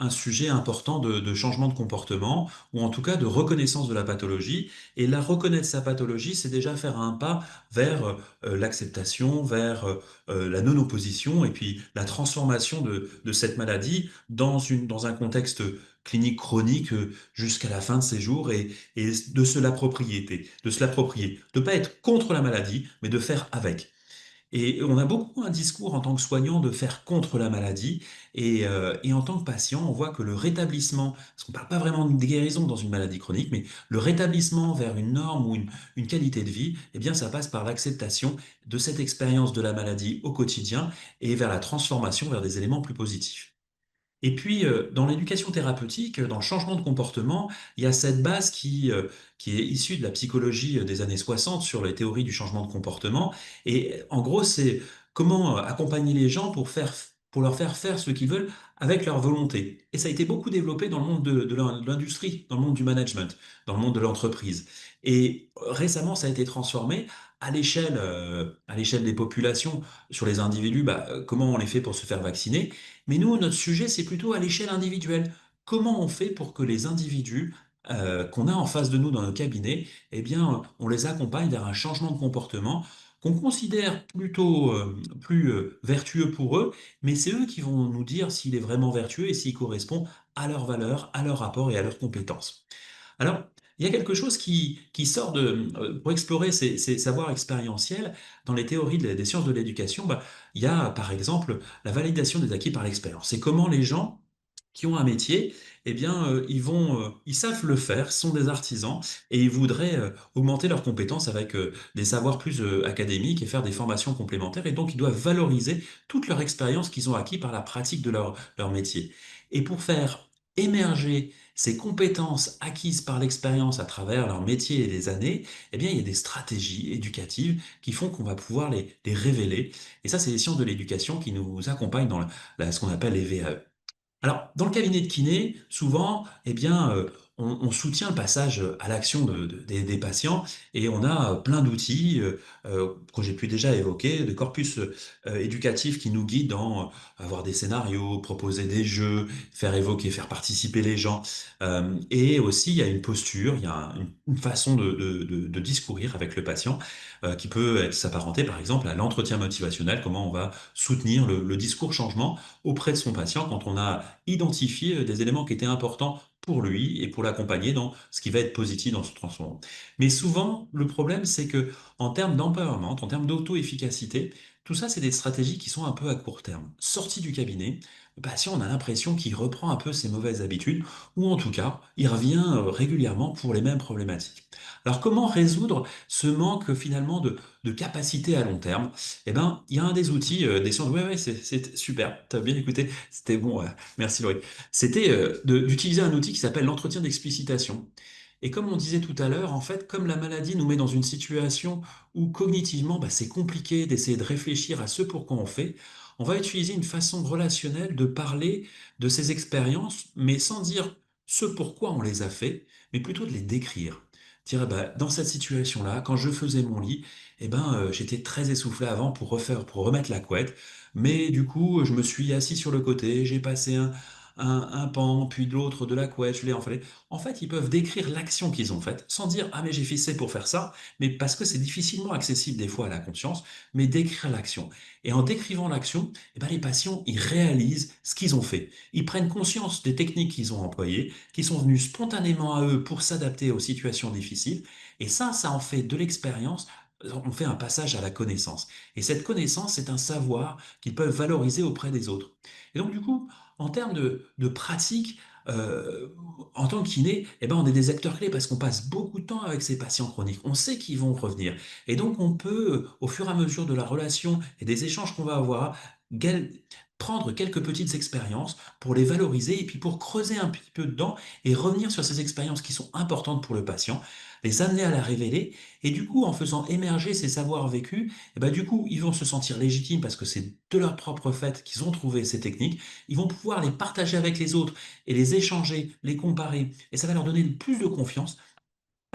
[SPEAKER 3] un sujet important de changement de comportement, ou en tout cas de reconnaissance de la pathologie. Et la reconnaître sa pathologie, c'est déjà faire un pas vers l'acceptation, vers la non-opposition et puis la transformation de cette maladie dans un contexte clinique chronique jusqu'à la fin de ses jours et de se l'approprier, de pas être contre la maladie, mais de faire avec. Et on a beaucoup un discours en tant que soignant de faire contre la maladie et en tant que patient, on voit que le rétablissement, parce qu'on ne parle pas vraiment de guérison dans une maladie chronique, mais le rétablissement vers une norme ou une qualité de vie, eh bien ça passe par l'acceptation de cette expérience de la maladie au quotidien et vers la transformation vers des éléments plus positifs. Et puis, dans l'éducation thérapeutique, dans le changement de comportement, il y a cette base qui est issue de la psychologie des années 60 sur les théories du changement de comportement. Et en gros, c'est comment accompagner les gens pour leur faire faire ce qu'ils veulent avec leur volonté. Et ça a été beaucoup développé dans le monde de l'industrie, dans le monde du management, dans le monde de l'entreprise. Et récemment, ça a été transformé à l'échelle des populations, sur les individus, comment on les fait pour se faire vacciner. Mais nous, notre sujet, c'est plutôt à l'échelle individuelle. Comment on fait pour que les individus qu'on a en face de nous dans nos cabinets, eh bien, on les accompagne vers un changement de comportement qu'on considère plutôt plus vertueux pour eux, mais c'est eux qui vont nous dire s'il est vraiment vertueux et s'il correspond à leurs valeurs, à leur rapport et à leurs compétences. Alors, il y a quelque chose qui sort pour explorer ces savoirs expérientiels dans les théories des sciences de l'éducation. Il y a par exemple la validation des acquis par l'expérience. C'est comment les gens qui ont un métier, eh bien, ils savent le faire, sont des artisans et ils voudraient augmenter leurs compétences avec des savoirs plus académiques et faire des formations complémentaires. Et donc, ils doivent valoriser toute leur expérience qu'ils ont acquis par la pratique de leur métier. Et pour faire émerger ces compétences acquises par l'expérience à travers leur métier et les années, eh bien, il y a des stratégies éducatives qui font qu'on va pouvoir les révéler. Et ça, c'est les sciences de l'éducation qui nous accompagnent dans ce qu'on appelle les VAE. Alors, dans le cabinet de kiné, souvent, eh bien, on soutient le passage à l'action des patients et on a plein d'outils que j'ai pu déjà évoquer, de corpus éducatifs qui nous guident dans avoir des scénarios, proposer des jeux, faire évoquer, faire participer les gens. Et aussi, il y a une posture, il y a une façon de discourir avec le patient qui peut s'apparenter, par exemple, à l'entretien motivationnel, comment on va soutenir le discours changement auprès de son patient quand on a identifié des éléments qui étaient importants pour lui et pour l'accompagner dans ce qui va être positif dans son transformation. Mais souvent, le problème, c'est que en termes d'empowerment, en termes d'auto-efficacité, tout ça, c'est des stratégies qui sont un peu à court terme. Sorti du cabinet, le patient, on a l'impression qu'il reprend un peu ses mauvaises habitudes, ou en tout cas, il revient régulièrement pour les mêmes problématiques. Alors, comment résoudre ce manque finalement de capacité à long terme? Eh ben, il y a un des outils, des sciences. Ouais, ouais, c'est super. T'as bien écouté. C'était bon. Merci, Laurie. C'était d'utiliser un outil qui s'appelle l'entretien d'explicitation. Et comme on disait tout à l'heure, en fait, comme la maladie nous met dans une situation où cognitivement, c'est compliqué d'essayer de réfléchir à ce pourquoi on fait, on va utiliser une façon relationnelle de parler de ces expériences, mais sans dire ce pourquoi on les a fait, mais plutôt de les décrire. Dire, dans cette situation-là, quand je faisais mon lit, j'étais très essoufflé avant pour remettre la couette, mais du coup, je me suis assis sur le côté, j'ai passé un pan, puis de l'autre de la couette, je l'ai enfalé. En fait, ils peuvent décrire l'action qu'ils ont faite, sans dire, ah mais j'ai fait ça pour faire ça, mais parce que c'est difficilement accessible des fois à la conscience, mais décrire l'action. Et en décrivant l'action, les patients, ils réalisent ce qu'ils ont fait. Ils prennent conscience des techniques qu'ils ont employées, qui sont venues spontanément à eux pour s'adapter aux situations difficiles. Et ça en fait de l'expérience, on fait un passage à la connaissance. Et cette connaissance, c'est un savoir qu'ils peuvent valoriser auprès des autres. Et donc, du coup, en termes de pratique, euh, en tant que kiné, on est des acteurs clés parce qu'on passe beaucoup de temps avec ces patients chroniques. On sait qu'ils vont revenir. Et donc, on peut, au fur et à mesure de la relation et des échanges qu'on va avoir, gal- prendre quelques petites expériences pour les valoriser et puis pour creuser un petit peu dedans et revenir sur ces expériences qui sont importantes pour le patient, les amener à la révéler. Et du coup, en faisant émerger ces savoirs vécus, du coup, ils vont se sentir légitimes parce que c'est de leur propre fait qu'ils ont trouvé ces techniques. Ils vont pouvoir les partager avec les autres et les échanger, les comparer. Et ça va leur donner plus de confiance.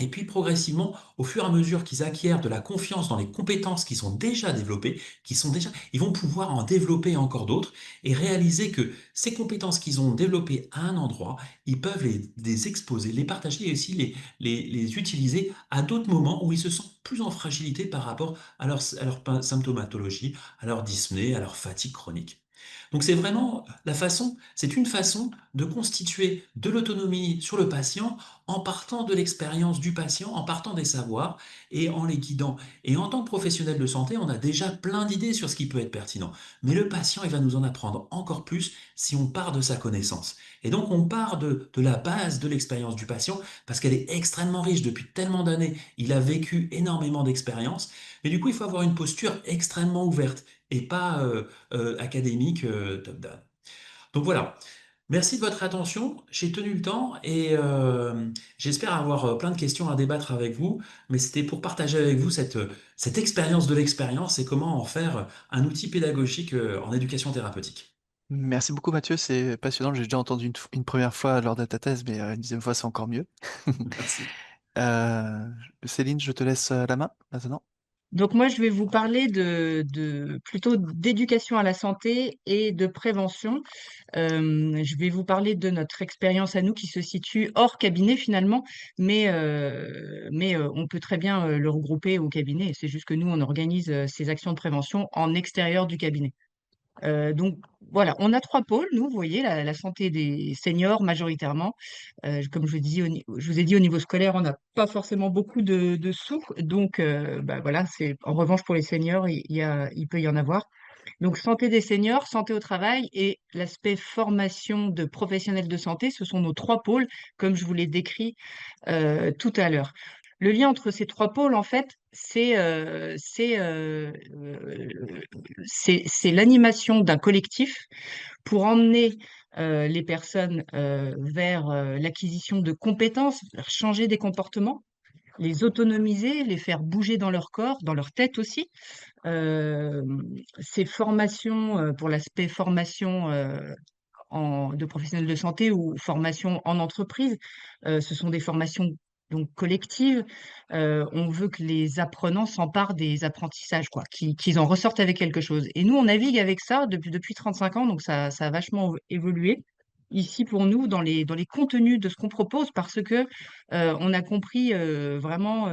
[SPEAKER 3] Et puis progressivement, au fur et à mesure qu'ils acquièrent de la confiance dans les compétences qui sont déjà développées, ils vont pouvoir en développer encore d'autres et réaliser que ces compétences qu'ils ont développées à un endroit, ils peuvent les exposer, les partager et aussi les utiliser à d'autres moments où ils se sentent plus en fragilité par rapport à leur symptomatologie, à leur dyspnée, à leur fatigue chronique. Donc c'est une façon de constituer de l'autonomie sur le patient en partant de l'expérience du patient, en partant des savoirs et en les guidant. Et en tant que professionnel de santé, on a déjà plein d'idées sur ce qui peut être pertinent. Mais le patient, il va nous en apprendre encore plus si on part de sa connaissance. Et donc, on part de la base de l'expérience du patient parce qu'elle est extrêmement riche depuis tellement d'années. Il a vécu énormément d'expériences. Mais du coup, il faut avoir une posture extrêmement ouverte et pas académique top-down. Donc voilà. Merci de votre attention. J'ai tenu le temps et j'espère avoir plein de questions à débattre avec vous. Mais c'était pour partager avec vous cette expérience de l'expérience et comment en faire un outil pédagogique en éducation thérapeutique.
[SPEAKER 1] Merci beaucoup Mathieu, c'est passionnant. J'ai déjà entendu une première fois lors de ta thèse, mais une deuxième fois c'est encore mieux.
[SPEAKER 3] Merci.
[SPEAKER 1] Euh, Céline, je te laisse la main maintenant.
[SPEAKER 4] Donc moi, je vais vous parler plutôt d'éducation à la santé et de prévention. Je vais vous parler de notre expérience à nous qui se situe hors cabinet finalement, mais on peut très bien le regrouper au cabinet. C'est juste que nous, on organise ces actions de prévention en extérieur du cabinet. Donc voilà, on a trois pôles, nous, vous voyez, la santé des seniors majoritairement. Comme je vous ai dit, au niveau scolaire, on n'a pas forcément beaucoup de sous. Donc voilà, en revanche pour les seniors, il peut y en avoir. Donc santé des seniors, santé au travail et l'aspect formation de professionnels de santé, ce sont nos trois pôles, comme je vous l'ai décrit tout à l'heure. Le lien entre ces trois pôles, en fait, c'est l'animation d'un collectif pour emmener les personnes vers l'acquisition de compétences, faire changer des comportements, les autonomiser, les faire bouger dans leur corps, dans leur tête aussi. Euh, Ces formations, pour l'aspect formation de professionnels de santé ou formation en entreprise. Ce sont des formations donc collectives. On veut que les apprenants s'emparent des apprentissages, quoi, qu'ils en ressortent avec quelque chose. Et nous, on navigue avec ça depuis 35 ans, donc ça a vachement évolué. Ici, pour nous, dans les contenus de ce qu'on propose, parce que on a compris vraiment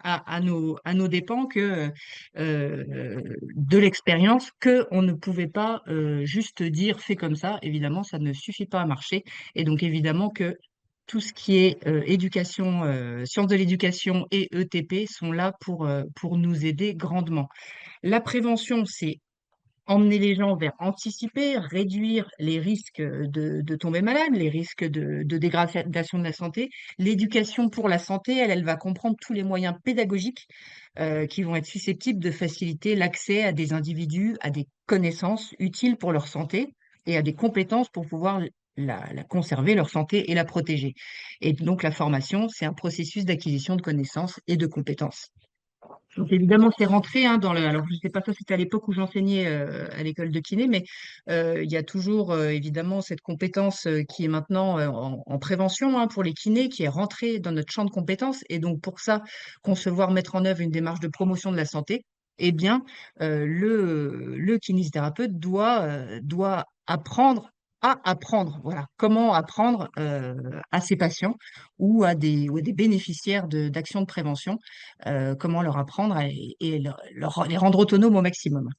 [SPEAKER 4] à nos dépens que de l'expérience qu'on ne pouvait pas juste dire fais comme ça. Évidemment, ça ne suffit pas à marcher. Et donc, évidemment que tout ce qui est éducation, sciences de l'éducation et ETP sont là pour nous aider grandement. La prévention, c'est emmener les gens vers anticiper, réduire les risques de tomber malade, les risques de dégradation de la santé. L'éducation pour la santé, elle va comprendre tous les moyens pédagogiques qui vont être susceptibles de faciliter l'accès à des individus, à des connaissances utiles pour leur santé et à des compétences pour pouvoir la conserver, leur santé et la protéger. Et donc la formation, c'est un processus d'acquisition de connaissances et de compétences. Donc évidemment, c'est rentré dans le. Alors je ne sais pas, ça c'était à l'époque où j'enseignais à l'école de kiné, mais il y a toujours évidemment cette compétence qui est maintenant en prévention pour les kinés, qui est rentrée dans notre champ de compétences. Et donc pour ça, concevoir, mettre en œuvre une démarche de promotion de la santé, eh bien le kinésithérapeute doit apprendre à apprendre. Voilà, comment apprendre à ses patients ou à des bénéficiaires d'actions de prévention comment leur apprendre et les rendre autonomes au maximum.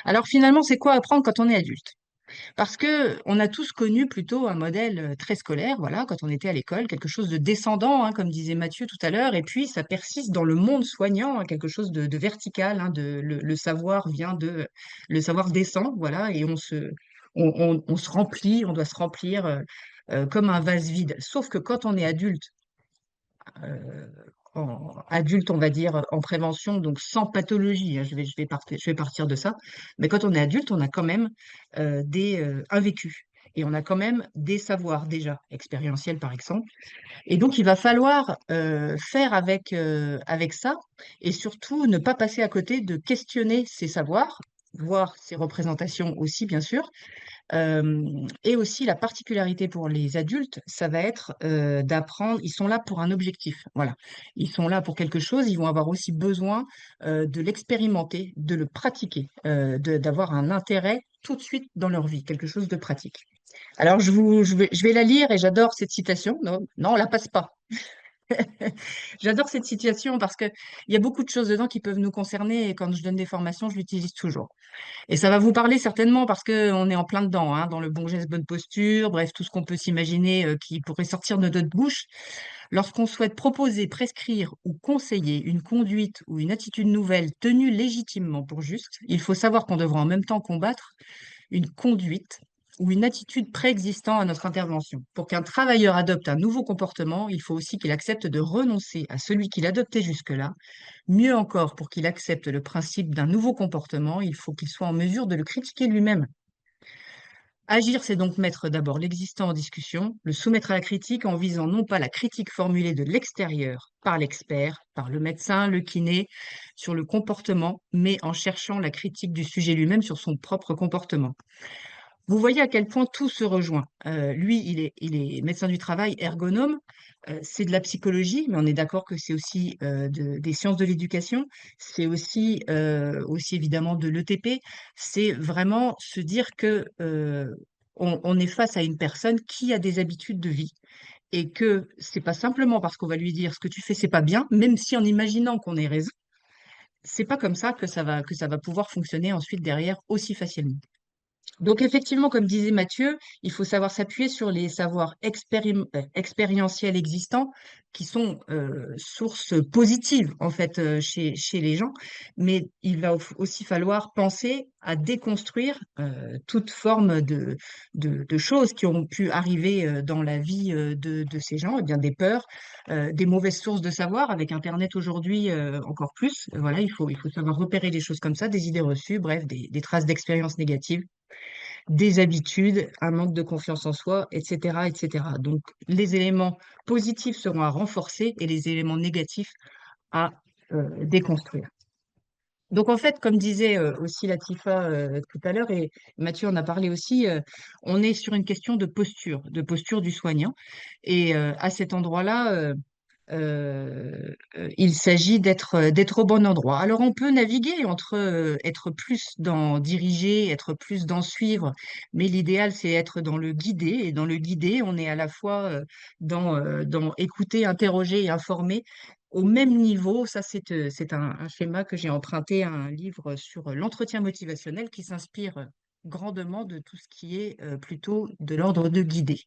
[SPEAKER 4] Alors finalement, c'est quoi apprendre quand on est adulte? Parce que on a tous connu plutôt un modèle très scolaire, voilà, quand on était à l'école, quelque chose de descendant, comme disait Mathieu tout à l'heure, et puis ça persiste dans le monde soignant, quelque chose de vertical, le savoir le savoir descend, voilà, et on se remplit, on doit se remplir comme un vase vide. Sauf que quand on est adulte, euh, adulte, on va dire, en prévention, donc sans pathologie, je vais partir de ça. Mais quand on est adulte, on a quand même un vécu. Et on a quand même des savoirs déjà expérientiels, par exemple. Et donc, il va falloir faire avec ça et surtout ne pas passer à côté de questionner ces savoirs, voir ces représentations aussi, bien sûr, et aussi la particularité pour les adultes, ça va être d'apprendre, ils sont là pour un objectif, voilà. Ils sont là pour quelque chose, ils vont avoir aussi besoin de l'expérimenter, de le pratiquer, d'avoir un intérêt tout de suite dans leur vie, quelque chose de pratique. Alors je vais la lire et j'adore cette citation. Non, non, on la passe pas. J'adore cette citation parce qu'il y a beaucoup de choses dedans qui peuvent nous concerner et quand je donne des formations, je l'utilise toujours. Et ça va vous parler certainement parce qu'on est en plein dedans, dans le bon geste, bonne posture, bref, tout ce qu'on peut s'imaginer qui pourrait sortir de notre bouche. Lorsqu'on souhaite proposer, prescrire ou conseiller une conduite ou une attitude nouvelle tenue légitimement pour juste, il faut savoir qu'on devra en même temps combattre une conduite ou une attitude préexistant à notre intervention. Pour qu'un travailleur adopte un nouveau comportement, il faut aussi qu'il accepte de renoncer à celui qu'il adoptait jusque-là. Mieux encore, pour qu'il accepte le principe d'un nouveau comportement, il faut qu'il soit en mesure de le critiquer lui-même. Agir, c'est donc mettre d'abord l'existant en discussion, le soumettre à la critique en visant non pas la critique formulée de l'extérieur par l'expert, par le médecin, le kiné, sur le comportement, mais en cherchant la critique du sujet lui-même sur son propre comportement. Vous voyez à quel point tout se rejoint. Lui, il est médecin du travail, ergonome. C'est de la psychologie, mais on est d'accord que c'est aussi des sciences de l'éducation. C'est aussi évidemment de l'ETP. C'est vraiment se dire que on est face à une personne qui a des habitudes de vie et que c'est pas simplement parce qu'on va lui dire ce que tu fais c'est pas bien, même si en imaginant qu'on ait raison, c'est pas comme ça que ça va pouvoir fonctionner ensuite derrière aussi facilement. Donc effectivement, comme disait Mathieu, il faut savoir s'appuyer sur les savoirs expérientiels existants qui sont sources positives en fait chez les gens, mais il va aussi falloir penser à déconstruire toute forme de choses qui ont pu arriver dans la vie de ces gens, et bien des peurs, des mauvaises sources de savoir, avec Internet aujourd'hui encore plus. Voilà, il faut savoir repérer des choses comme ça, des idées reçues, bref, des traces d'expériences négatives des habitudes, un manque de confiance en soi, etc., etc. Donc, les éléments positifs seront à renforcer et les éléments négatifs à déconstruire. Donc, en fait, comme disait aussi Latifa tout à l'heure, et Mathieu en a parlé aussi, on est sur une question de posture du soignant. Et à cet endroit-là, il s'agit d'être au bon endroit. Alors on peut naviguer entre être plus dans diriger, être plus dans suivre, mais l'idéal c'est être dans le guider. Et dans le guider, on est à la fois dans écouter, interroger et informer au même niveau. Ça c'est un schéma que j'ai emprunté à un livre sur l'entretien motivationnel qui s'inspire grandement de tout ce qui est plutôt de l'ordre de guider.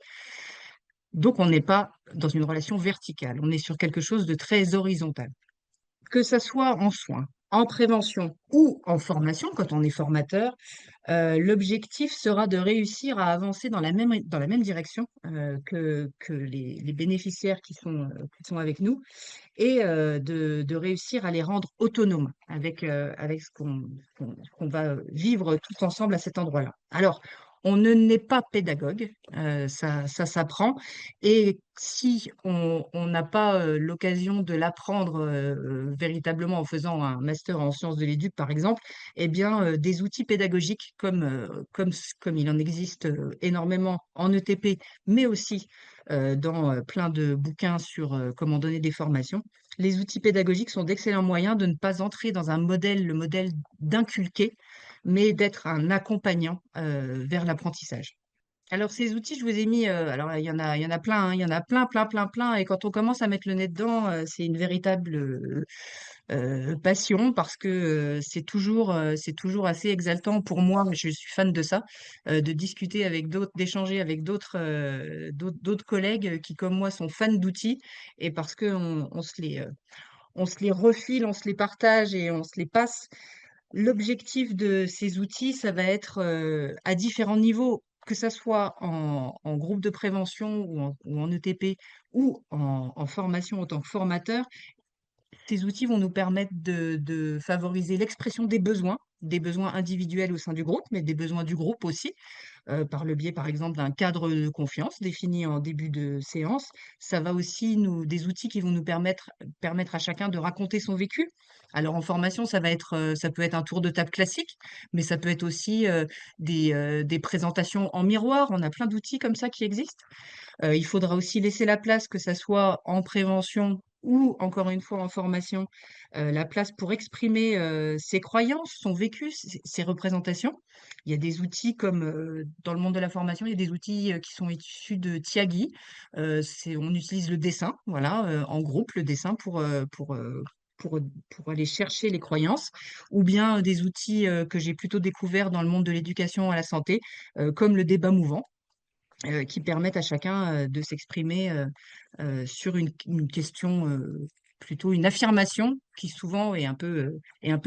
[SPEAKER 4] Donc, on n'est pas dans une relation verticale, on est sur quelque chose de très horizontal. Que ça soit en soins, en prévention ou en formation, quand on est formateur, l'objectif sera de réussir à avancer dans la même direction que les bénéficiaires qui sont avec nous et de réussir à les rendre autonomes avec ce qu'on va vivre tous ensemble à cet endroit-là. Alors, On ne naît pas pédagogue, ça s'apprend. Et si on n'a pas l'occasion de l'apprendre véritablement en faisant un master en sciences de l'éduc, par exemple, eh bien, des outils pédagogiques comme il en existe énormément en ETP, mais aussi dans plein de bouquins sur comment donner des formations. Les outils pédagogiques sont d'excellents moyens de ne pas entrer dans le modèle d'inculquer, mais d'être un accompagnant vers l'apprentissage. Alors ces outils, je vous ai mis, alors il y en a plein, hein, il y en a plein, plein, plein, plein. Et quand on commence à mettre le nez dedans, c'est une véritable passion parce que c'est toujours assez exaltant pour moi. Je suis fan de ça, de discuter avec d'autres, d'échanger avec d'autres collègues qui, comme moi, sont fans d'outils et parce que on se les refile, on se les partage et on se les passe. L'objectif de ces outils, ça va être à différents niveaux, que ça soit en groupe de prévention ou en ETP ou en formation en tant que formateur. Ces outils vont nous permettre de favoriser l'expression des besoins individuels au sein du groupe, mais des besoins du groupe aussi, par le biais, par exemple, d'un cadre de confiance défini en début de séance. Ça va aussi des outils qui vont nous permettre à chacun de raconter son vécu. Alors en formation, ça peut être un tour de table classique, mais ça peut être aussi des présentations en miroir. On a plein d'outils comme ça qui existent. Il faudra aussi laisser la place, que ça soit en prévention ou encore une fois en formation, la place pour exprimer ses croyances, son vécu, ses représentations. Il y a des outils comme dans le monde de la formation, il y a des outils qui sont issus de Tiagi. On utilise le dessin, voilà, en groupe, le dessin pour aller chercher les croyances, ou bien des outils que j'ai plutôt découverts dans le monde de l'éducation à la santé, comme le débat mouvant qui permettent à chacun de s'exprimer sur une question, plutôt une affirmation qui souvent est un peu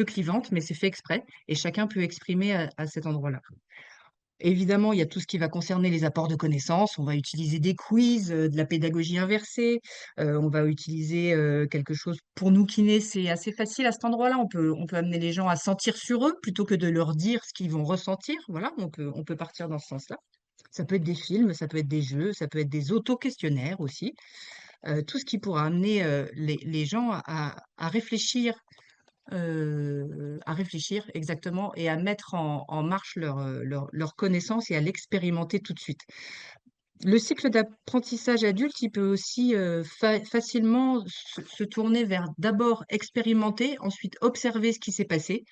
[SPEAKER 4] clivante, mais c'est fait exprès et chacun peut exprimer à cet endroit-là. Évidemment, il y a tout ce qui va concerner les apports de connaissances. On va utiliser des quiz, de la pédagogie inversée. On va utiliser quelque chose. Pour nous kinés, c'est assez facile à cet endroit-là. On peut amener les gens à sentir sur eux plutôt que de leur dire ce qu'ils vont ressentir. Voilà, on peut partir dans ce sens-là. Ça peut être des films, ça peut être des jeux, ça peut être des auto-questionnaires aussi. Tout ce qui pourra amener les gens à réfléchir exactement et à mettre en marche leur connaissance et à l'expérimenter tout de suite. Le cycle d'apprentissage adulte, il peut aussi facilement se tourner vers d'abord expérimenter, ensuite observer ce qui s'est passé,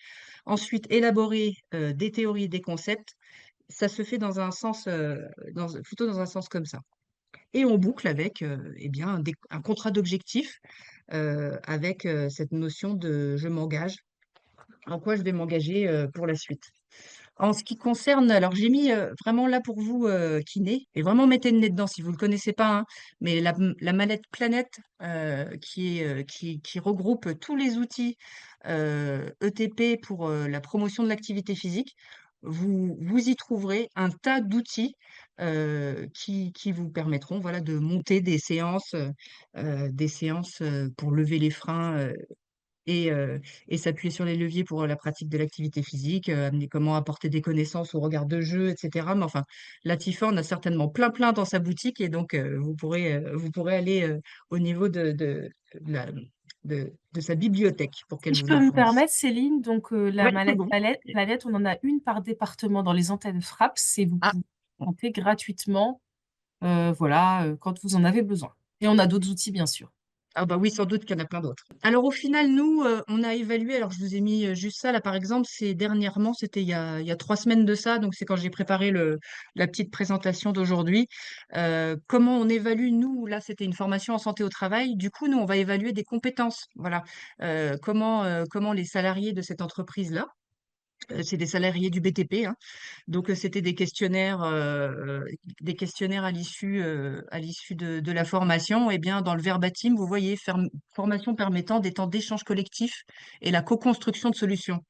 [SPEAKER 4] ensuite élaborer des théories, des concepts. Ça se fait dans un sens, plutôt dans un sens comme ça. Et on boucle avec eh bien, un contrat d'objectif avec cette notion de je m'engage, en quoi je vais m'engager pour la suite. En ce qui concerne, alors j'ai mis vraiment là pour vous kiné, et vraiment mettez le nez dedans si vous ne le connaissez pas, hein, mais la mallette Planète qui regroupe tous les outils ETP pour la promotion de l'activité physique, vous y trouverez un tas d'outils qui vous permettront voilà, de monter des séances pour lever les freins et s'appuyer sur les leviers pour la pratique de l'activité physique, amener comment apporter des connaissances au regard de jeu, et cetera. Mais enfin, la Tifa en a certainement plein, plein dans sa boutique et donc vous pourrez aller au niveau de sa bibliothèque pour qu'elle
[SPEAKER 2] Si je
[SPEAKER 4] vous
[SPEAKER 2] peux
[SPEAKER 4] en
[SPEAKER 2] me
[SPEAKER 4] fournisse.
[SPEAKER 2] permettre, Céline, donc la
[SPEAKER 4] Oui, c'est
[SPEAKER 2] mallette
[SPEAKER 4] bon.
[SPEAKER 2] Planète, on en a une par département dans les antennes FRAPS et vous
[SPEAKER 4] Ah,
[SPEAKER 2] pouvez monter gratuitement, voilà, quand vous en avez besoin. Et on a d'autres outils, bien sûr.
[SPEAKER 4] ah bah oui, sans doute qu'il y en a plein d'autres. Alors au final, nous, on a évalué, alors je vous ai mis juste ça, là par exemple, c'est dernièrement, c'était il y a 3 semaines de ça, donc c'est quand j'ai préparé la petite présentation d'aujourd'hui. Comment on évalue, nous, là c'était une formation en santé au travail, du coup nous on va évaluer des compétences, voilà. Comment les salariés de cette entreprise-là, c'est des salariés du BTP, hein, donc, c'était des questionnaires à l'issue de la formation. Eh bien, dans le verbatim, vous voyez, formation permettant des temps d'échange collectif et la co-construction de solutions.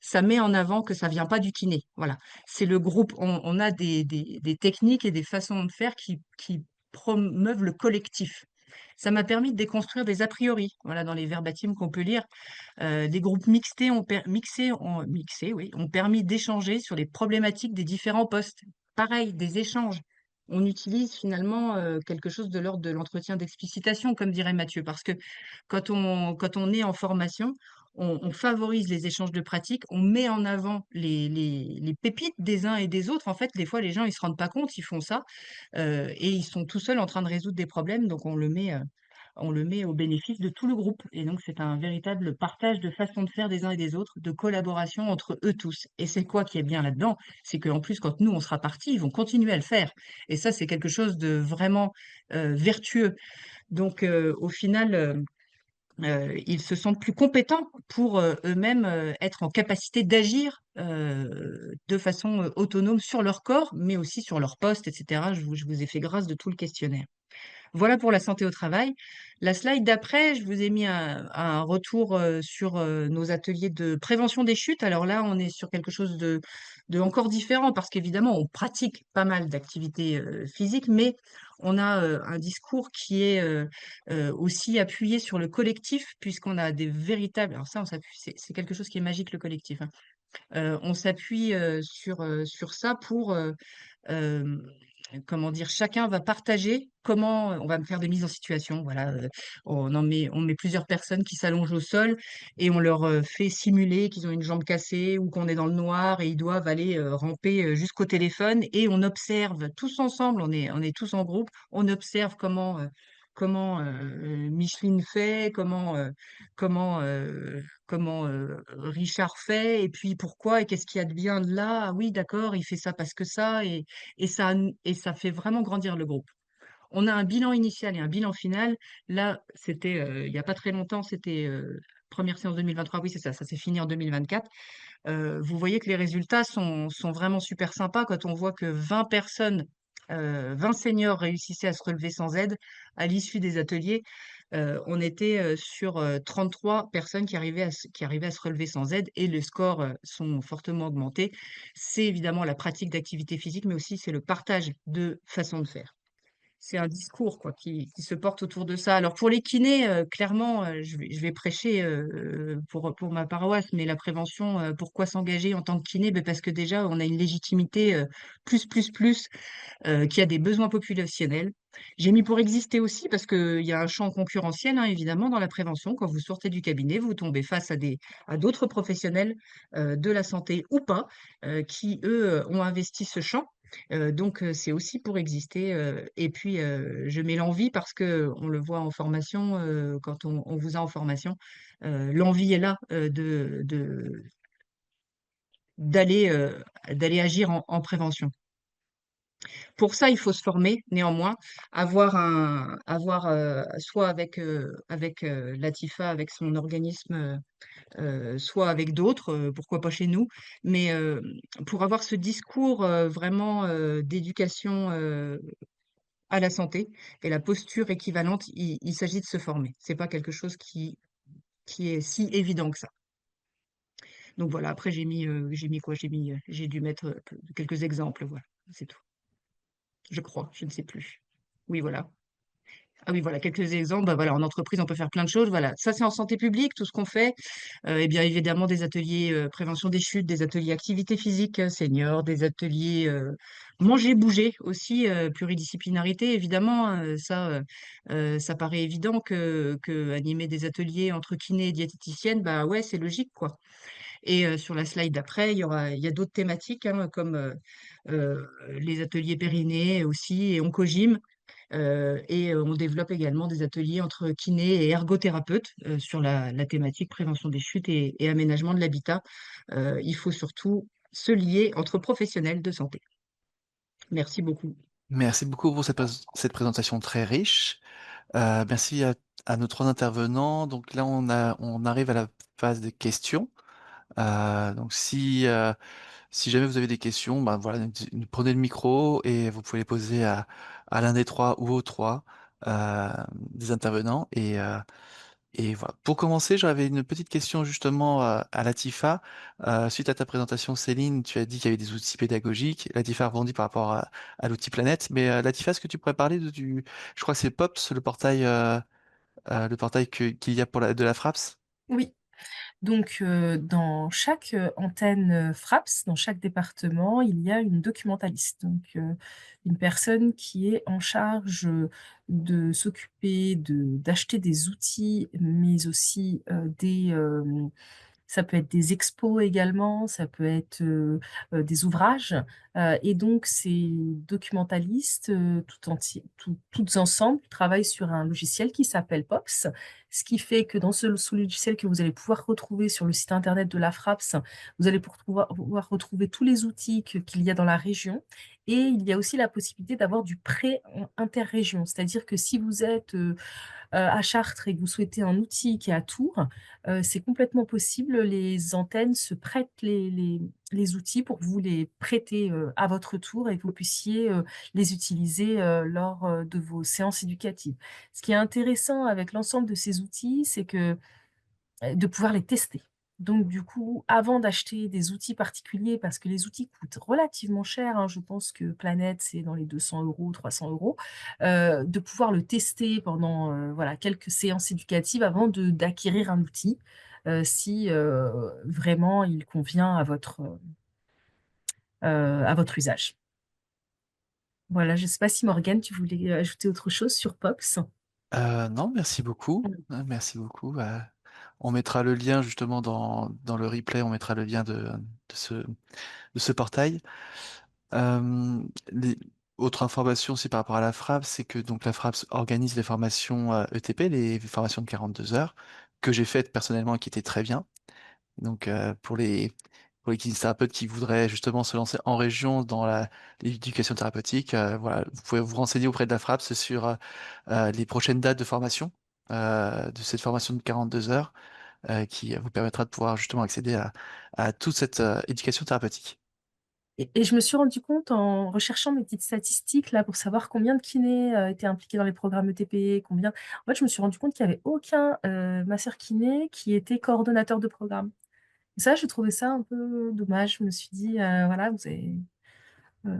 [SPEAKER 4] Ça met en avant que ça vient pas du kiné. Voilà. C'est le groupe. On a des techniques et des façons de faire qui promeuvent le collectif. Ça m'a permis de déconstruire des a priori, voilà, dans les verbatims qu'on peut lire. Des groupes mixés ont permis d'échanger sur les problématiques des différents postes. pareil, des échanges. On utilise finalement quelque chose de l'ordre de l'entretien d'explicitation, comme dirait Mathieu, parce que quand on est en formation, on favorise les échanges de pratiques, on met en avant les pépites des uns et des autres. En fait, des fois, les gens, ils se rendent pas compte, ils font ça, et ils sont tout seuls en train de résoudre des problèmes, donc on le met au bénéfice de tout le groupe. Et donc, c'est un véritable partage de façon de faire des uns et des autres, de collaboration entre eux tous. Et c'est quoi qui est bien là-dedans? C'est qu'en plus, quand nous, on sera partis, ils vont continuer à le faire. Et ça, c'est quelque chose de vraiment vertueux. Donc, au final, ils se sentent plus compétents pour eux-mêmes être en capacité d'agir de façon autonome sur leur corps, mais aussi sur leur poste, etc. Je vous ai fait grâce de tout le questionnaire. Voilà pour la santé au travail. La slide d'après, je vous ai mis un retour sur nos ateliers de prévention des chutes. Alors là, on est sur quelque chose de encore différent parce qu'évidemment, on pratique pas mal d'activités physiques, mais on a un discours qui est aussi appuyé sur le collectif, puisqu'on a des véritables. Alors ça, c'est quelque chose qui est magique, le collectif, hein. On s'appuie sur ça pour hem, comment dire? Chacun va partager comment, on va me faire des mises en situation, voilà, on met plusieurs personnes qui s'allongent au sol et on leur fait simuler qu'ils ont une jambe cassée ou qu'on est dans le noir et ils doivent aller ramper jusqu'au téléphone, et on observe tous ensemble, on est tous en groupe, on observe comment Micheline fait, comment Richard fait, et puis pourquoi et qu'est-ce qu'il y a de bien de là? Ah oui, d'accord, il fait ça parce que ça, et ça fait vraiment grandir le groupe. On a un bilan initial et un bilan final. Là, c'était, il y a pas très longtemps, c'était, 1re séance 2023, oui, c'est ça, ça s'est fini en 2024. Vous voyez que les résultats sont vraiment super sympas quand on voit que 20 personnes, 20 seniors réussissaient à se relever sans aide à l'issue des ateliers. On était, sur, 33 personnes qui arrivaient à se relever sans aide, et les scores, sont fortement augmentés. C'est évidemment la pratique d'activité physique, mais aussi c'est le partage de façons de faire. C'est un discours quoi qui se porte autour de ça. Alors pour les kinés, clairement, je vais prêcher, pour ma paroisse, mais la prévention, pourquoi s'engager en tant que kiné? Beh, parce que déjà on a une légitimité, plus, qui a des besoins populationnels. J'ai mis pour exister aussi parce qu'il y a un champ concurrentiel, hein, évidemment dans la prévention. Quand vous sortez du cabinet, vous tombez face à d'autres professionnels, de la santé ou pas, qui eux, ont investi ce champ. Donc c'est aussi pour exister, et puis, je mets l'envie parce qu'on le voit en formation, quand on vous a en formation, l'envie est là, d'aller agir en prévention. Pour ça, il faut se former néanmoins, soit avec l'ATIFA, avec son organisme, soit avec d'autres, pourquoi pas chez nous, mais pour avoir ce discours, vraiment, d'éducation, à la santé et la posture équivalente, il s'agit de se former. C'est pas quelque chose qui est si évident que ça. Donc voilà, après j'ai mis quoi? J'ai dû mettre, quelques exemples, voilà, c'est tout. Je crois, je ne sais plus. Oui, voilà. Ah oui, voilà, quelques exemples. Bah, voilà, en entreprise, on peut faire plein de choses, voilà. Ça, c'est en santé publique, tout ce qu'on fait. Et bien évidemment, des ateliers, prévention des chutes, des ateliers activité physique, seniors, des ateliers, manger, bouger aussi, pluridisciplinarité évidemment, ça paraît évident que animer des ateliers entre kinés et diététiciennes, bah, ouais, c'est logique, quoi. Et sur la slide d'après, il y a d'autres thématiques, hein, comme, les ateliers périnée aussi et oncogym. Et on développe également des ateliers entre kinés et ergothérapeutes, sur la thématique prévention des chutes et aménagement de l'habitat. Il faut surtout se lier entre professionnels de santé. Merci beaucoup.
[SPEAKER 1] Merci beaucoup pour cette présentation très riche. Merci à nos 3 intervenants. Donc là, on arrive à la phase des questions. Donc si jamais vous avez des questions, ben voilà, prenez le micro et vous pouvez les poser à l'un des 3 ou aux 3 des intervenants. Et voilà. Pour commencer, j'avais une petite question justement à Latifa. Suite à ta présentation, Céline, tu as dit qu'il y avait des outils pédagogiques. Latifa a rebondi par rapport à l'outil Planète. Mais Latifa, est-ce que tu pourrais parler je crois que c'est POPS, le portail qu'il y a de la FRAPS?
[SPEAKER 2] Oui. Donc, dans chaque antenne FRAPS, dans chaque département, il y a une documentaliste. Donc, une personne qui est en charge de s'occuper d'acheter des outils, mais aussi ça peut être des expos également, ça peut être, des ouvrages, et donc ces documentalistes, toutes ensemble travaillent sur un logiciel qui s'appelle POPS. Ce qui fait que dans ce logiciel que vous allez pouvoir retrouver sur le site internet de la FRAPS, vous allez pouvoir retrouver tous les outils qu'il y a dans la région, et il y a aussi la possibilité d'avoir du prêt in interrégion. C'est-à-dire que si vous êtes, à Chartres et que vous souhaitez un outil qui est à Tours, c'est complètement possible. Les antennes se prêtent les outils pour que vous les prêter, à votre tour et que vous puissiez, les utiliser, lors, de vos séances éducatives. Ce qui est intéressant avec l'ensemble de ces outils, c'est que de pouvoir les tester. Donc du coup, avant d'acheter des outils particuliers, parce que les outils coûtent relativement cher, hein, je pense que Planète, c'est dans les 200 €, 300 €, de pouvoir le tester pendant, voilà, quelques séances éducatives avant d'acquérir un outil, si, vraiment il convient à votre usage. Voilà, je ne sais pas si Morgane, tu voulais, ajouter autre chose sur POPS?
[SPEAKER 1] Non, merci beaucoup, merci beaucoup, on mettra le lien justement dans le replay, on mettra le lien de ce portail. Les autre information aussi par rapport à la FRAPS, c'est que donc la FRAPS organise les formations, ETP, les formations de 42 heures, que j'ai faites personnellement et qui étaient très bien. Donc, pour les kinésithérapeutes qui voudraient justement se lancer en région dans l'éducation thérapeutique, voilà, vous pouvez vous renseigner auprès de la FRAPS sur les prochaines dates de formation, de cette formation de 42 heures, qui vous permettra de pouvoir justement accéder à toute cette éducation thérapeutique.
[SPEAKER 2] Et je me suis rendu compte en recherchant mes petites statistiques là pour savoir combien de kinés, étaient impliqués dans les programmes ETP, combien en fait, je me suis rendu compte qu'il y avait aucun, masseur kiné qui était coordonnateur de programme. Et ça, j'ai trouvé ça un peu dommage. Je me suis dit, voilà, vous avez, heu,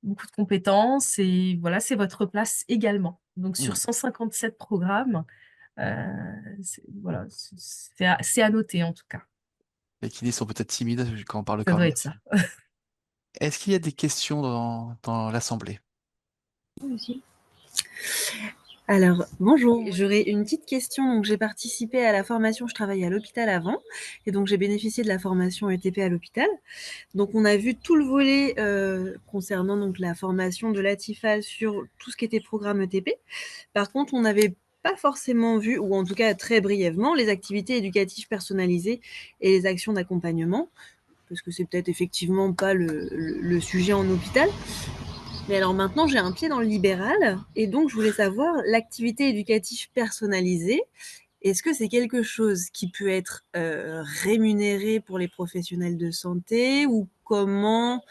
[SPEAKER 2] beaucoup de compétences et voilà, c'est votre place également. Donc sur
[SPEAKER 1] Mmh.
[SPEAKER 2] 157 programmes, heu, c'est voilà, c'est à noter en tout cas.
[SPEAKER 1] Les kinés sont peut-être timides quand on parle de
[SPEAKER 2] Ça doit être
[SPEAKER 1] coordination.
[SPEAKER 2] ça.
[SPEAKER 1] Est-ce qu'il y a des questions dans l'assemblée?
[SPEAKER 6] Aussi. Alors, bonjour, j'aurais une petite question. Donc, j'ai participé à la formation, je travaillais à l'hôpital avant, et donc j'ai bénéficié de la formation ETP à l'hôpital. Donc, on a vu tout le volet concernant donc la formation de l'ATIFAL sur tout ce qui était programme ETP. Par contre, on n'avait pas forcément vu, ou en tout cas très brièvement, les activités éducatives personnalisées et les actions d'accompagnement, parce que c'est peut-être effectivement pas le sujet en hôpital. Mais alors maintenant, j'ai un pied dans le libéral et donc je voulais savoir, l'activité éducative personnalisée, est-ce que c'est quelque chose qui peut être, rémunéré pour les professionnels de santé ou comment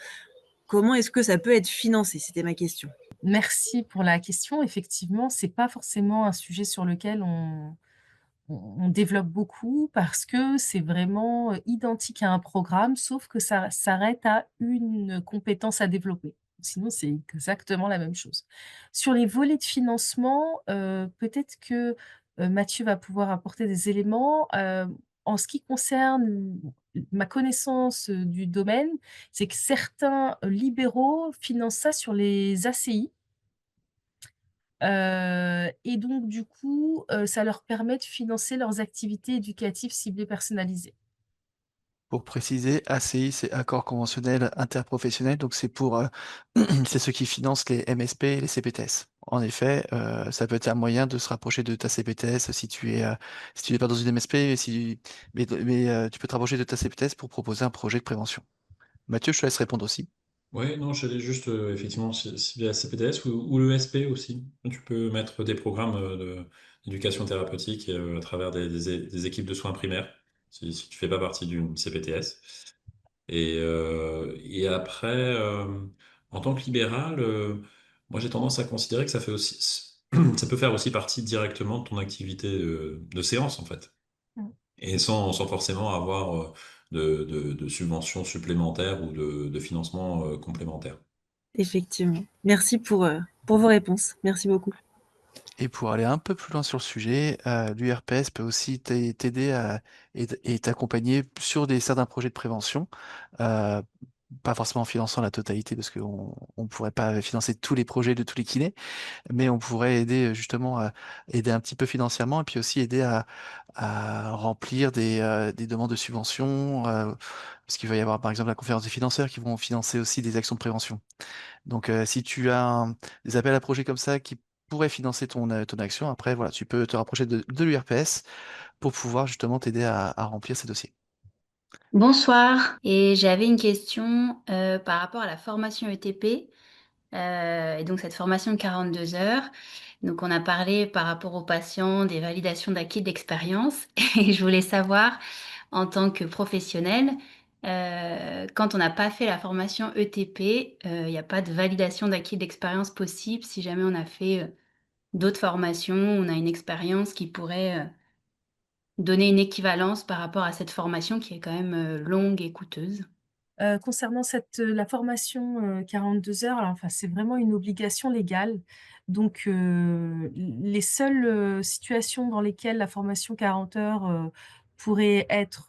[SPEAKER 6] est-ce que ça peut être financé? C'était ma question.
[SPEAKER 2] Merci pour la question. Effectivement, c'est pas forcément un sujet sur lequel on développe beaucoup parce que c'est vraiment, identique à un programme, sauf que ça s'arrête à une compétence à développer. Sinon, c'est exactement la même chose. Sur les volets de financement, peut-être que, Mathieu va pouvoir apporter des éléments. En ce qui concerne ma connaissance, du domaine, c'est que certains libéraux financent ça sur les ACI. Et donc du coup, ça leur permet de financer leurs activités éducatives ciblées personnalisées.
[SPEAKER 1] Pour préciser, ACI, c'est accord conventionnel interprofessionnel, donc c'est pour, c'est ceux qui financent les MSP et les CPTS. En effet, ça peut être un moyen de se rapprocher de ta CPTS si tu n'es pas dans une MSP, mais tu peux te rapprocher de ta CPTS pour proposer un projet de prévention. Mathieu, je te laisse répondre aussi.
[SPEAKER 3] Ouais, non, j'allais juste effectivement cibler la CPTS ou le SP aussi. Tu peux mettre des programmes d'éducation thérapeutique à travers des équipes de soins primaires, si tu fais pas partie d'une CPTS. Et après, en tant que libéral, moi j'ai tendance à considérer que ça fait aussi, ça peut faire aussi partie directement de ton activité de séance en fait,
[SPEAKER 2] Mmh.
[SPEAKER 3] et sans forcément avoir de subventions supplémentaires ou de financement complémentaire.
[SPEAKER 6] Effectivement. Merci pour vos réponses. Merci beaucoup.
[SPEAKER 1] Et pour aller un peu plus loin sur le sujet, l'URPS peut aussi t'aider et t'accompagner sur certains projets de prévention, euh, pas forcément en finançant la totalité, parce qu'on ne pourrait pas financer tous les projets de tous les kinés, mais on pourrait aider justement à aider un petit peu financièrement et puis aussi aider à remplir des demandes de subventions, parce qu'il va y avoir par exemple la conférence des financeurs qui vont financer aussi des actions de prévention. Donc, si tu as des appels à projets comme ça qui pourraient financer ton action, après, voilà, tu peux te rapprocher de l'URPS pour pouvoir justement t'aider à remplir ces dossiers.
[SPEAKER 7] Bonsoir, et j'avais une question, par rapport à la formation ETP, et donc cette formation de 42 heures. Donc on a parlé par rapport aux patients des validations d'acquis d'expérience et je voulais savoir en tant que professionnel, quand on n'a pas fait la formation ETP, il n'y a pas de validation d'acquis d'expérience possible si jamais on a fait, d'autres formations, on a une expérience qui pourrait, donner une équivalence par rapport à cette formation qui est quand même, longue et coûteuse.
[SPEAKER 2] Concernant la formation, 42 heures, alors enfin, c'est vraiment une obligation légale. Donc, les seules, situations dans lesquelles la formation 40 heures, pourrait être,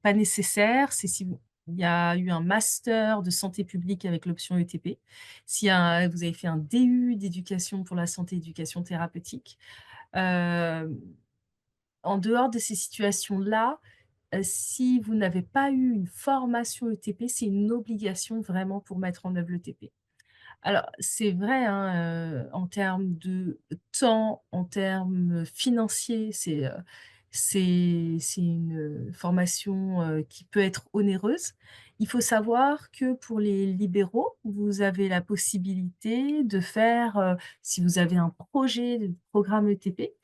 [SPEAKER 2] pas nécessaire, c'est si il y a eu un master de santé publique avec l'option ETP. Si vous avez fait un DU d'éducation pour la santé, éducation thérapeutique. Hem, En dehors de ces situations-là, si vous n'avez pas eu une formation ETP, c'est une obligation vraiment pour mettre en œuvre l'ETP. Alors, c'est vrai, hein, en termes de temps, en termes financiers, c'est une, formation, qui peut être onéreuse. Il faut savoir que pour les libéraux, vous avez la possibilité de faire, si vous avez un projet de programme ETP,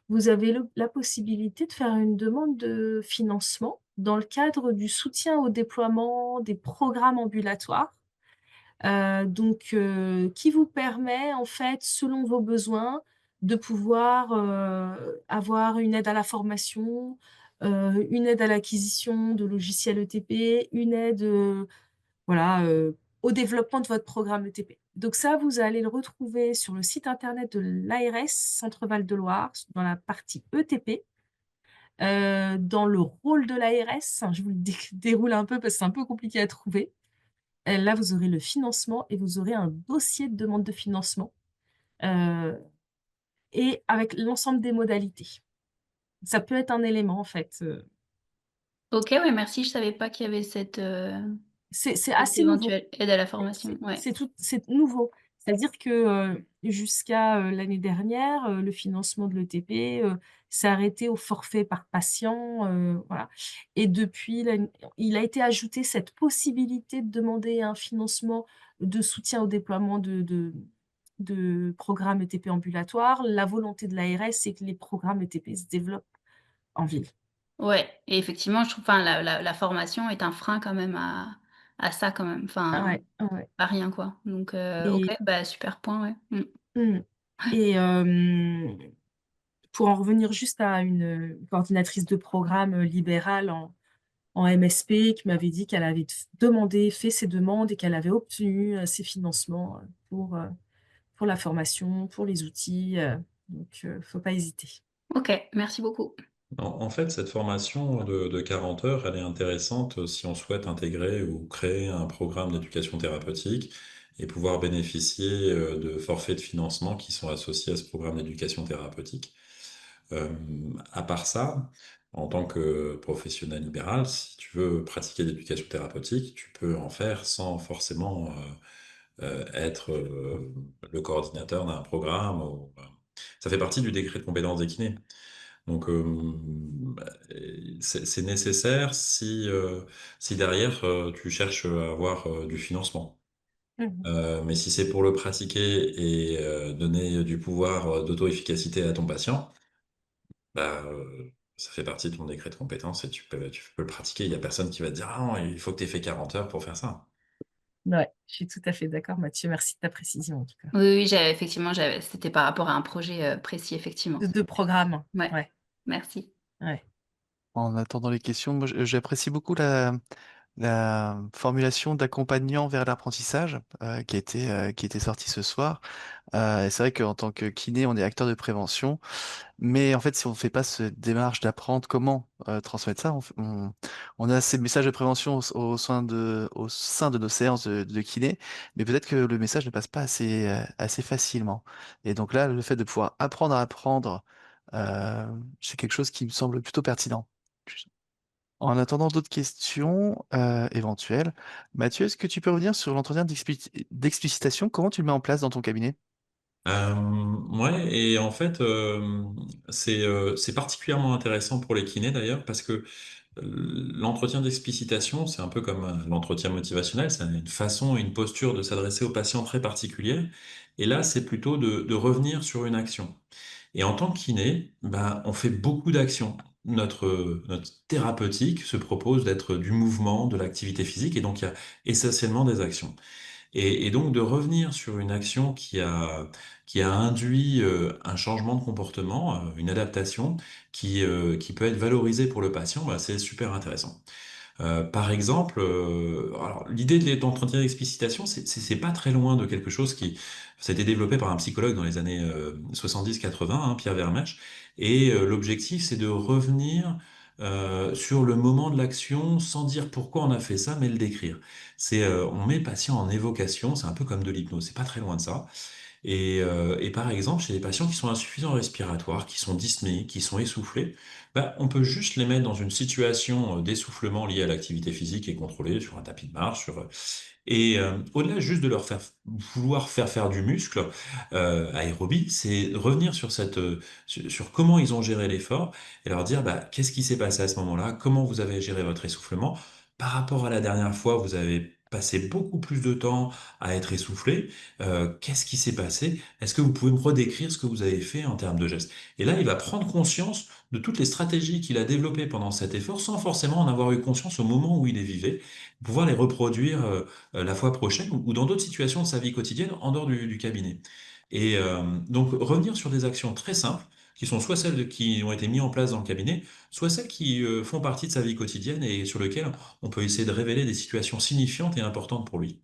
[SPEAKER 2] vous avez la possibilité de faire une demande de financement dans le cadre du soutien au déploiement des programmes ambulatoires. Qui vous permet en fait, selon vos besoins, de pouvoir, avoir une aide à la formation, une aide à l'acquisition de logiciels ETP, une aide, voilà, au développement de votre programme ETP. Donc ça, vous allez le retrouver sur le site internet de l'ARS Centre-Val de Loire, dans la partie ETP. Dans le rôle de l'ARS, je vous le déroule un peu parce que c'est un peu compliqué à trouver. Là, vous aurez le financement et vous aurez un dossier de demande de financement, heu et avec l'ensemble des modalités. Ça peut être un élément en fait,
[SPEAKER 7] OK, ouais, merci, je savais pas qu'il y avait
[SPEAKER 2] c'est
[SPEAKER 7] cette
[SPEAKER 2] assez nouveau.
[SPEAKER 7] éventuelle aide à la
[SPEAKER 2] C'est
[SPEAKER 7] formation.
[SPEAKER 2] c'est
[SPEAKER 7] Ouais.
[SPEAKER 2] c'est nouveau. C'est-à-dire que, jusqu'à, l'année dernière, le financement de l'ETP, s'est arrêté au forfait par patient, voilà, et depuis il a été ajouté cette possibilité de demander un financement de soutien au déploiement de programmes ETP ambulatoires. La volonté de l'ARS, c'est que les programmes ETP se développent en ville.
[SPEAKER 7] Ouais, et effectivement, je trouve, enfin, la formation est un frein quand même à ça quand même,
[SPEAKER 2] Ah
[SPEAKER 7] enfin,
[SPEAKER 2] ouais, ah ouais,
[SPEAKER 7] pas rien quoi. Donc OK,
[SPEAKER 2] et
[SPEAKER 7] bah, super point, ouais. Mmh.
[SPEAKER 2] mmh et pour en revenir juste à une coordinatrice de programme, libérale en MSP qui m'avait dit qu'elle avait fait ses demandes et qu'elle avait obtenu, ses financements, pour la formation, pour les outils, faut pas hésiter.
[SPEAKER 7] OK, merci beaucoup.
[SPEAKER 3] En fait, cette formation de 40 heures, elle est intéressante si on souhaite intégrer ou créer un programme d'éducation thérapeutique et pouvoir bénéficier de forfaits de financement qui sont associés à ce programme d'éducation thérapeutique. À part ça, en tant que professionnel libéral, si tu veux pratiquer l'éducation thérapeutique, tu peux en faire sans forcément être le coordinateur d'un programme. Ça fait partie du décret de compétences des kinés. Donc, c'est nécessaire si derrière, tu cherches à avoir du financement.
[SPEAKER 2] Mmh.
[SPEAKER 3] Mais si c'est pour le pratiquer et donner du pouvoir d'auto-efficacité à ton patient, bah, ça fait partie de ton décret de compétences et tu peux le pratiquer. Il y a personne qui va te dire: «Ah non, il faut que tu aies fait 40 heures pour faire ça».
[SPEAKER 2] Ouais, je suis tout à fait d'accord, Mathieu. Merci de ta précision en tout cas.
[SPEAKER 7] Oui, oui, c'était par rapport à un projet, précis effectivement.
[SPEAKER 2] De programme,
[SPEAKER 7] Ouais,
[SPEAKER 2] ouais,
[SPEAKER 7] merci.
[SPEAKER 2] ouais.
[SPEAKER 1] En attendant les questions, moi j'apprécie beaucoup la formulation d'accompagnant vers l'apprentissage qui était sortie ce soir. Et c'est vrai qu'en tant que kiné, on est acteur de prévention, mais en fait, si on ne fait pas cette démarche d'apprendre comment transmettre ça, on a ces messages de prévention au sein de nos séances de kiné, mais peut-être que le message ne passe pas assez facilement. Et donc là, le fait de pouvoir apprendre à apprendre, c'est quelque chose qui me semble plutôt pertinent. En attendant d'autres questions éventuelles, Mathieu, est-ce que tu peux revenir sur l'entretien d'explicitation? Comment tu le mets en place dans ton cabinet?
[SPEAKER 3] Ouais, et en fait, c'est particulièrement intéressant pour les kinés d'ailleurs, parce que l'entretien d'explicitation, c'est un peu comme l'entretien motivationnel, c'est une façon, une posture de s'adresser aux patients très particulière. Et là, c'est plutôt de revenir sur une action. Et en tant que kiné, ben, on fait beaucoup d'actions. Notre thérapeutique se propose d'être du mouvement, de l'activité physique, et donc il y a essentiellement des actions. Et donc de revenir sur une action qui a induit un changement de comportement, une adaptation qui peut être valorisée pour le patient, bah, c'est super intéressant. Par exemple, alors l'idée d'entretien d'explicitation, c'est pas très loin de quelque chose qui ça a été développé par un psychologue dans les années 70-80, hein, Pierre Vermech, et l'objectif, c'est de revenir sur le moment de l'action sans dire pourquoi on a fait ça, mais le décrire. On met le patient en évocation, c'est un peu comme de l'hypnose, c'est pas très loin de ça. Et par exemple, chez les patients qui sont insuffisants respiratoires, qui sont dyspnées, qui sont essoufflés, bah, on peut juste les mettre dans une situation d'essoufflement liée à l'activité physique et contrôlée sur un tapis de marche. Au-delà juste de leur faire vouloir faire du muscle aérobie, c'est revenir sur sur comment ils ont géré l'effort et leur dire bah, qu'est-ce qui s'est passé à ce moment-là, comment vous avez géré votre essoufflement. Par rapport à la dernière fois, vous avez passé beaucoup plus de temps à être essoufflé. Qu'est-ce qui s'est passé? Est-ce que vous pouvez me redécrire ce que vous avez fait en termes de gestes? Et là, il va prendre conscience de toutes les stratégies qu'il a développées pendant cet effort sans forcément en avoir eu conscience au moment où il les vivait, pouvoir les reproduire la fois prochaine ou dans d'autres situations de sa vie quotidienne en dehors du cabinet. Donc revenir sur des actions très simples qui sont soit celles qui ont été mises en place dans le cabinet, soit celles qui font partie de sa vie quotidienne et sur lesquelles on peut essayer de révéler des situations signifiantes et importantes pour lui.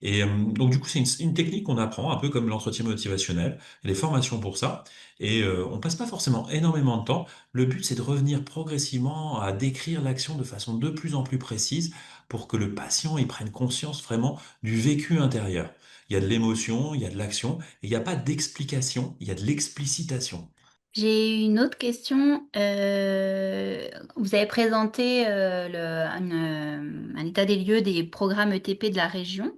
[SPEAKER 3] Donc du coup, c'est une technique qu'on apprend, un peu comme l'entretien motivationnel, et les formations pour ça. On passe pas forcément énormément de temps. Le but, c'est de revenir progressivement à décrire l'action de façon de plus en plus précise pour que le patient il prenne conscience vraiment du vécu intérieur. Il y a de l'émotion, il y a de l'action, et il n'y a pas d'explication, il y a de l'explicitation.
[SPEAKER 7] J'ai une autre question. Vous avez présenté, un état des lieux des programmes ETP de la région.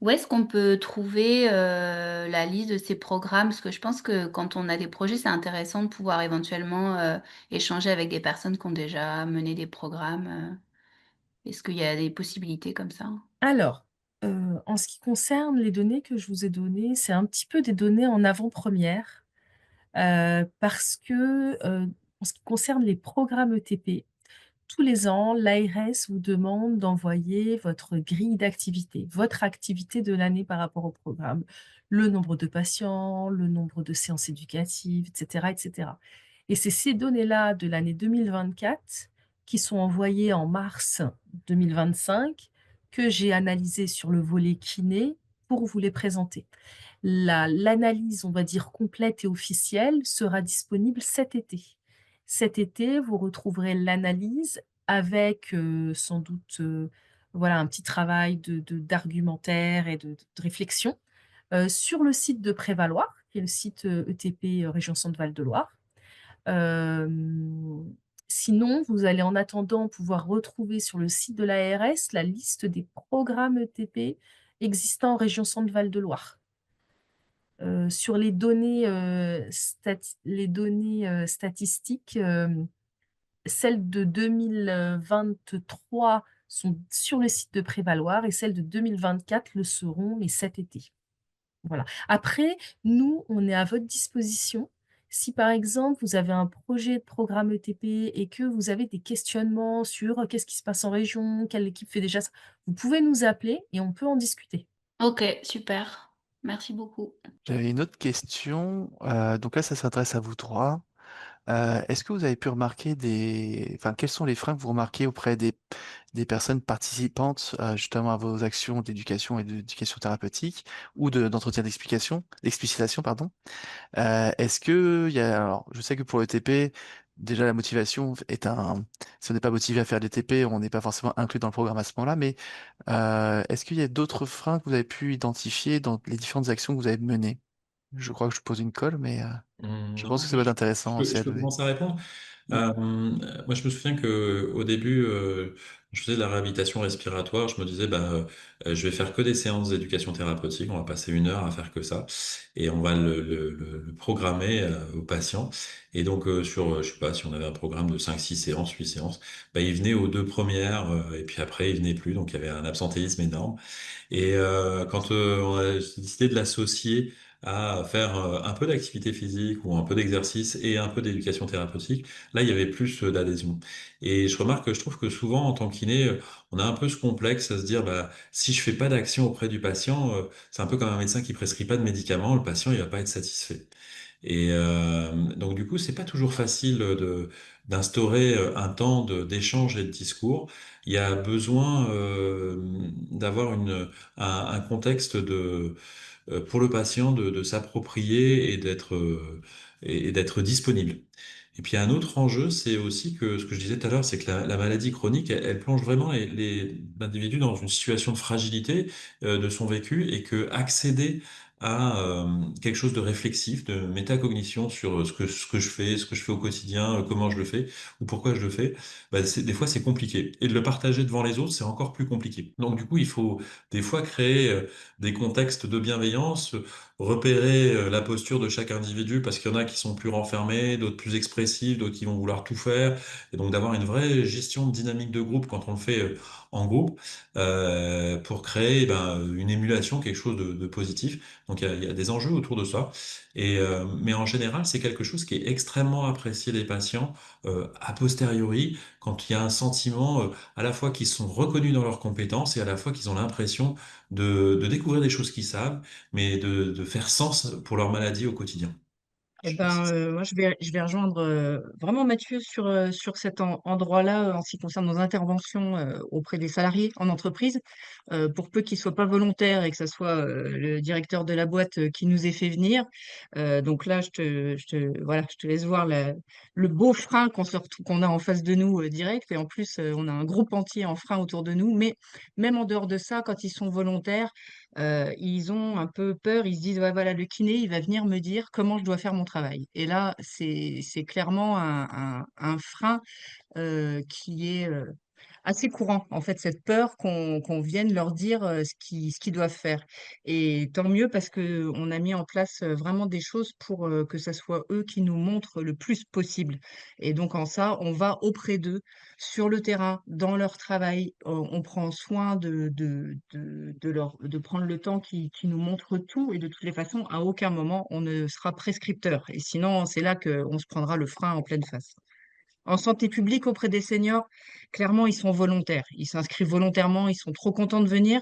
[SPEAKER 7] Où est-ce qu'on peut trouver, la liste de ces programmes? Parce que je pense que quand on a des projets, c'est intéressant de pouvoir éventuellement, échanger avec des personnes qui ont déjà mené des programmes. Est-ce qu'il y a des possibilités comme ça?
[SPEAKER 2] Alors, en ce qui concerne les données que je vous ai données, c'est un petit peu des données en avant-première, parce que, en ce qui concerne les programmes ETP, tous les ans, l'ARS vous demande d'envoyer votre grille d'activité, votre activité de l'année par rapport au programme. Le nombre de patients, le nombre de séances éducatives, et cetera, et cetera. Et c'est ces données-là de l'année 2024 qui sont envoyées en mars 2025 que j'ai analysées sur le volet kiné pour vous les présenter. L'analyse, on va dire, complète et officielle sera disponible cet été. Cet été, vous retrouverez l'analyse avec, sans doute, voilà, un petit travail d'argumentaire et de réflexion, sur le site de Prévaloir, qui est le site, ETP, Région Centre-Val de Loire. Hem, Sinon, vous allez en attendant pouvoir retrouver sur le site de l'ARS la liste des programmes ETP existants en région Centre-Val de Loire. Sur les données, statistiques, celles de 2023 sont sur le site de Prévaloir et celles de 2024 le seront, mais cet été. Voilà. Après, nous, on est à votre disposition. Si, par exemple, vous avez un projet de programme ETP et que vous avez des questionnements sur, qu'est-ce qui se passe en région, quelle équipe fait déjà ça, vous pouvez nous appeler et on peut en discuter.
[SPEAKER 7] OK, super. Merci beaucoup.
[SPEAKER 1] J'avais une autre question. Donc là, ça s'adresse à vous trois. Est-ce que vous avez pu remarquer enfin, quels sont les freins que vous remarquez auprès des personnes participantes justement à vos actions d'éducation et d'éducation thérapeutique ou d'entretien d'explicitation, pardon. Est-ce que il y a, alors, je sais que pour le TP, déjà la motivation si on n'est pas motivé à faire des TP, on n'est pas forcément inclus dans le programme à ce moment-là, mais est-ce qu'il y a d'autres freins que vous avez pu identifier dans les différentes actions que vous avez menées? Je crois que je pose une colle, mais je pense
[SPEAKER 3] Non,
[SPEAKER 1] que ça va être intéressant aussi
[SPEAKER 3] je
[SPEAKER 1] à
[SPEAKER 3] peux
[SPEAKER 1] donner.
[SPEAKER 3] commencer à répondre.
[SPEAKER 1] Mm.
[SPEAKER 3] Moi, je me souviens que au début, je faisais de la réhabilitation respiratoire. Je me disais, je vais faire que des séances d'éducation thérapeutique. On va passer 1 heure à faire que ça, et on va le programmer aux patients. Et donc, je sais pas, si on avait un programme de 5, 6 séances, 8 séances, il venait aux 2 premières, et puis après, il venait plus. Donc, il y avait un absentéisme énorme. Et quand on a décidé de l'associer à faire un peu d'activité physique ou un peu d'exercice et un peu d'éducation thérapeutique, là, il y avait plus d'adhésion. Et je trouve que souvent, en tant que kiné, on a un peu ce complexe à se dire, si je fais pas d'action auprès du patient, c'est un peu comme un médecin qui prescrit pas de médicaments, le patient, il va pas être satisfait. Et donc du coup, c'est pas toujours facile d'instaurer un temps d'échange et de discours. Il y a besoin d'avoir un contexte pour le patient de s'approprier et d'être disponible. Et puis un autre enjeu, c'est aussi que ce que je disais tout à l'heure, c'est que la maladie chronique, elle plonge vraiment l'individu dans une situation de fragilité de son vécu, et que accéder à quelque chose de réflexif, de métacognition sur ce que je fais, ce que je fais au quotidien, comment je le fais ou pourquoi je le fais, des fois c'est compliqué. Et de le partager devant les autres, c'est encore plus compliqué. Donc du coup, il faut des fois créer des contextes de bienveillance, repérer la posture de chaque individu, parce qu'il y en a qui sont plus renfermés, d'autres plus expressifs, d'autres qui vont vouloir tout faire, et donc d'avoir une vraie gestion de dynamique de groupe quand on le fait en groupe, pour créer une émulation, quelque chose de positif. Donc il y a des enjeux autour de ça, mais en général, c'est quelque chose qui est extrêmement apprécié des patients a posteriori, quand il y a un sentiment à la fois qu'ils sont reconnus dans leurs compétences et à la fois qu'ils ont l'impression de découvrir des choses qu'ils savent, mais de faire sens pour leur maladie au quotidien.
[SPEAKER 4] Eh
[SPEAKER 3] Je sais pas si
[SPEAKER 4] ben, moi, je vais rejoindre vraiment Mathieu sur cet endroit-là en ce qui concerne nos interventions auprès des salariés en entreprise. Pour peu qu'ils soient pas volontaires et que ça soit le directeur de la boîte qui nous ait fait venir. Donc là, voilà, je te laisse voir le beau frein qu'on a en face de nous direct. Et en plus, on a un groupe entier en frein autour de nous. Mais même en dehors de ça, quand ils sont volontaires, ils ont un peu peur, ils se disent, ouais, voilà, le kiné, il va venir me dire comment je dois faire mon travail. Et là, c'est clairement un frein qui est assez courant, en fait, cette peur qu'on vienne leur dire ce qu'ils doivent faire. Et tant mieux parce que on a mis en place vraiment des choses pour que ça soit eux qui nous montrent le plus possible. Et donc en ça, on va auprès d'eux sur le terrain, dans leur travail. On prend soin de prendre le temps qui nous montre tout. Et de toutes les façons, à aucun moment, on ne sera prescripteur. Et sinon, c'est là qu'on se prendra le frein en pleine face. En santé publique, auprès des seniors, clairement, ils sont volontaires. Ils s'inscrivent volontairement, ils sont trop contents de venir.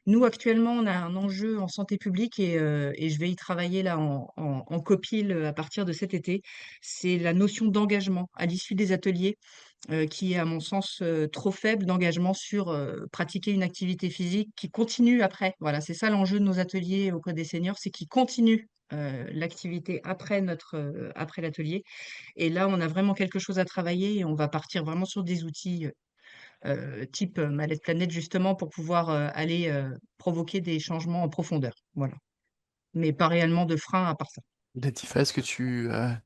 [SPEAKER 4] Nous, actuellement, on a un enjeu en santé publique et je vais y travailler là en copile à partir de cet été. C'est la notion d'engagement à l'issue des ateliers qui est, à mon sens, trop faible d'engagement sur pratiquer une activité physique qui continue après. Voilà, c'est ça l'enjeu de nos ateliers auprès des seniors, c'est qu'ils continuent l'activité après l'atelier. Et là, on a vraiment quelque chose à travailler et on va partir vraiment sur des outils type Mallette Planète justement pour pouvoir aller provoquer des changements en profondeur. Voilà. Mais pas réellement de frein à part ça.
[SPEAKER 1] Latifa, est-ce que tu as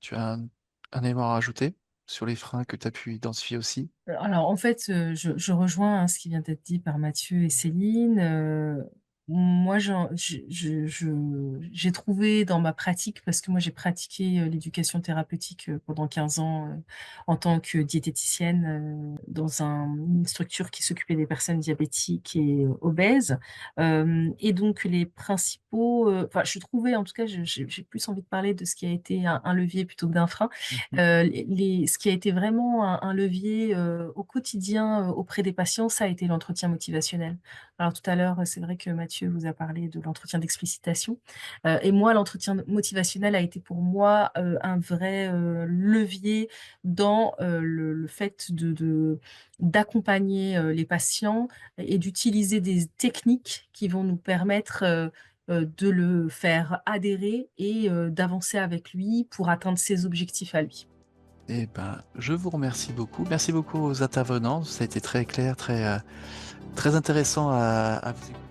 [SPEAKER 1] un élément à rajouter sur les freins que tu as pu identifier aussi?
[SPEAKER 2] Alors, en fait, je rejoins ce qui vient d'être dit par Mathieu et Céline. Moi, j'ai trouvé dans ma pratique, parce que moi, j'ai pratiqué l'éducation thérapeutique pendant 15 ans en tant que diététicienne dans une structure qui s'occupait des personnes diabétiques et obèses. Et donc, les principaux, enfin, je trouvais, en tout cas, j'ai plus envie de parler de ce qui a été un levier plutôt que d'un frein. Ce qui a été vraiment un levier au quotidien auprès des patients, ça a été l'entretien motivationnel. Alors tout à l'heure, c'est vrai que Mathieu Mathieu vous a parlé de l'entretien d'explicitation. Et moi, l'entretien motivationnel a été pour moi un vrai levier dans le fait d'accompagner les patients et d'utiliser des techniques qui vont nous permettre de le faire adhérer et d'avancer avec lui pour atteindre ses objectifs à lui.
[SPEAKER 1] Eh ben, je vous remercie beaucoup. Merci beaucoup aux intervenants. Ça a été très clair, très intéressant à vous écouter.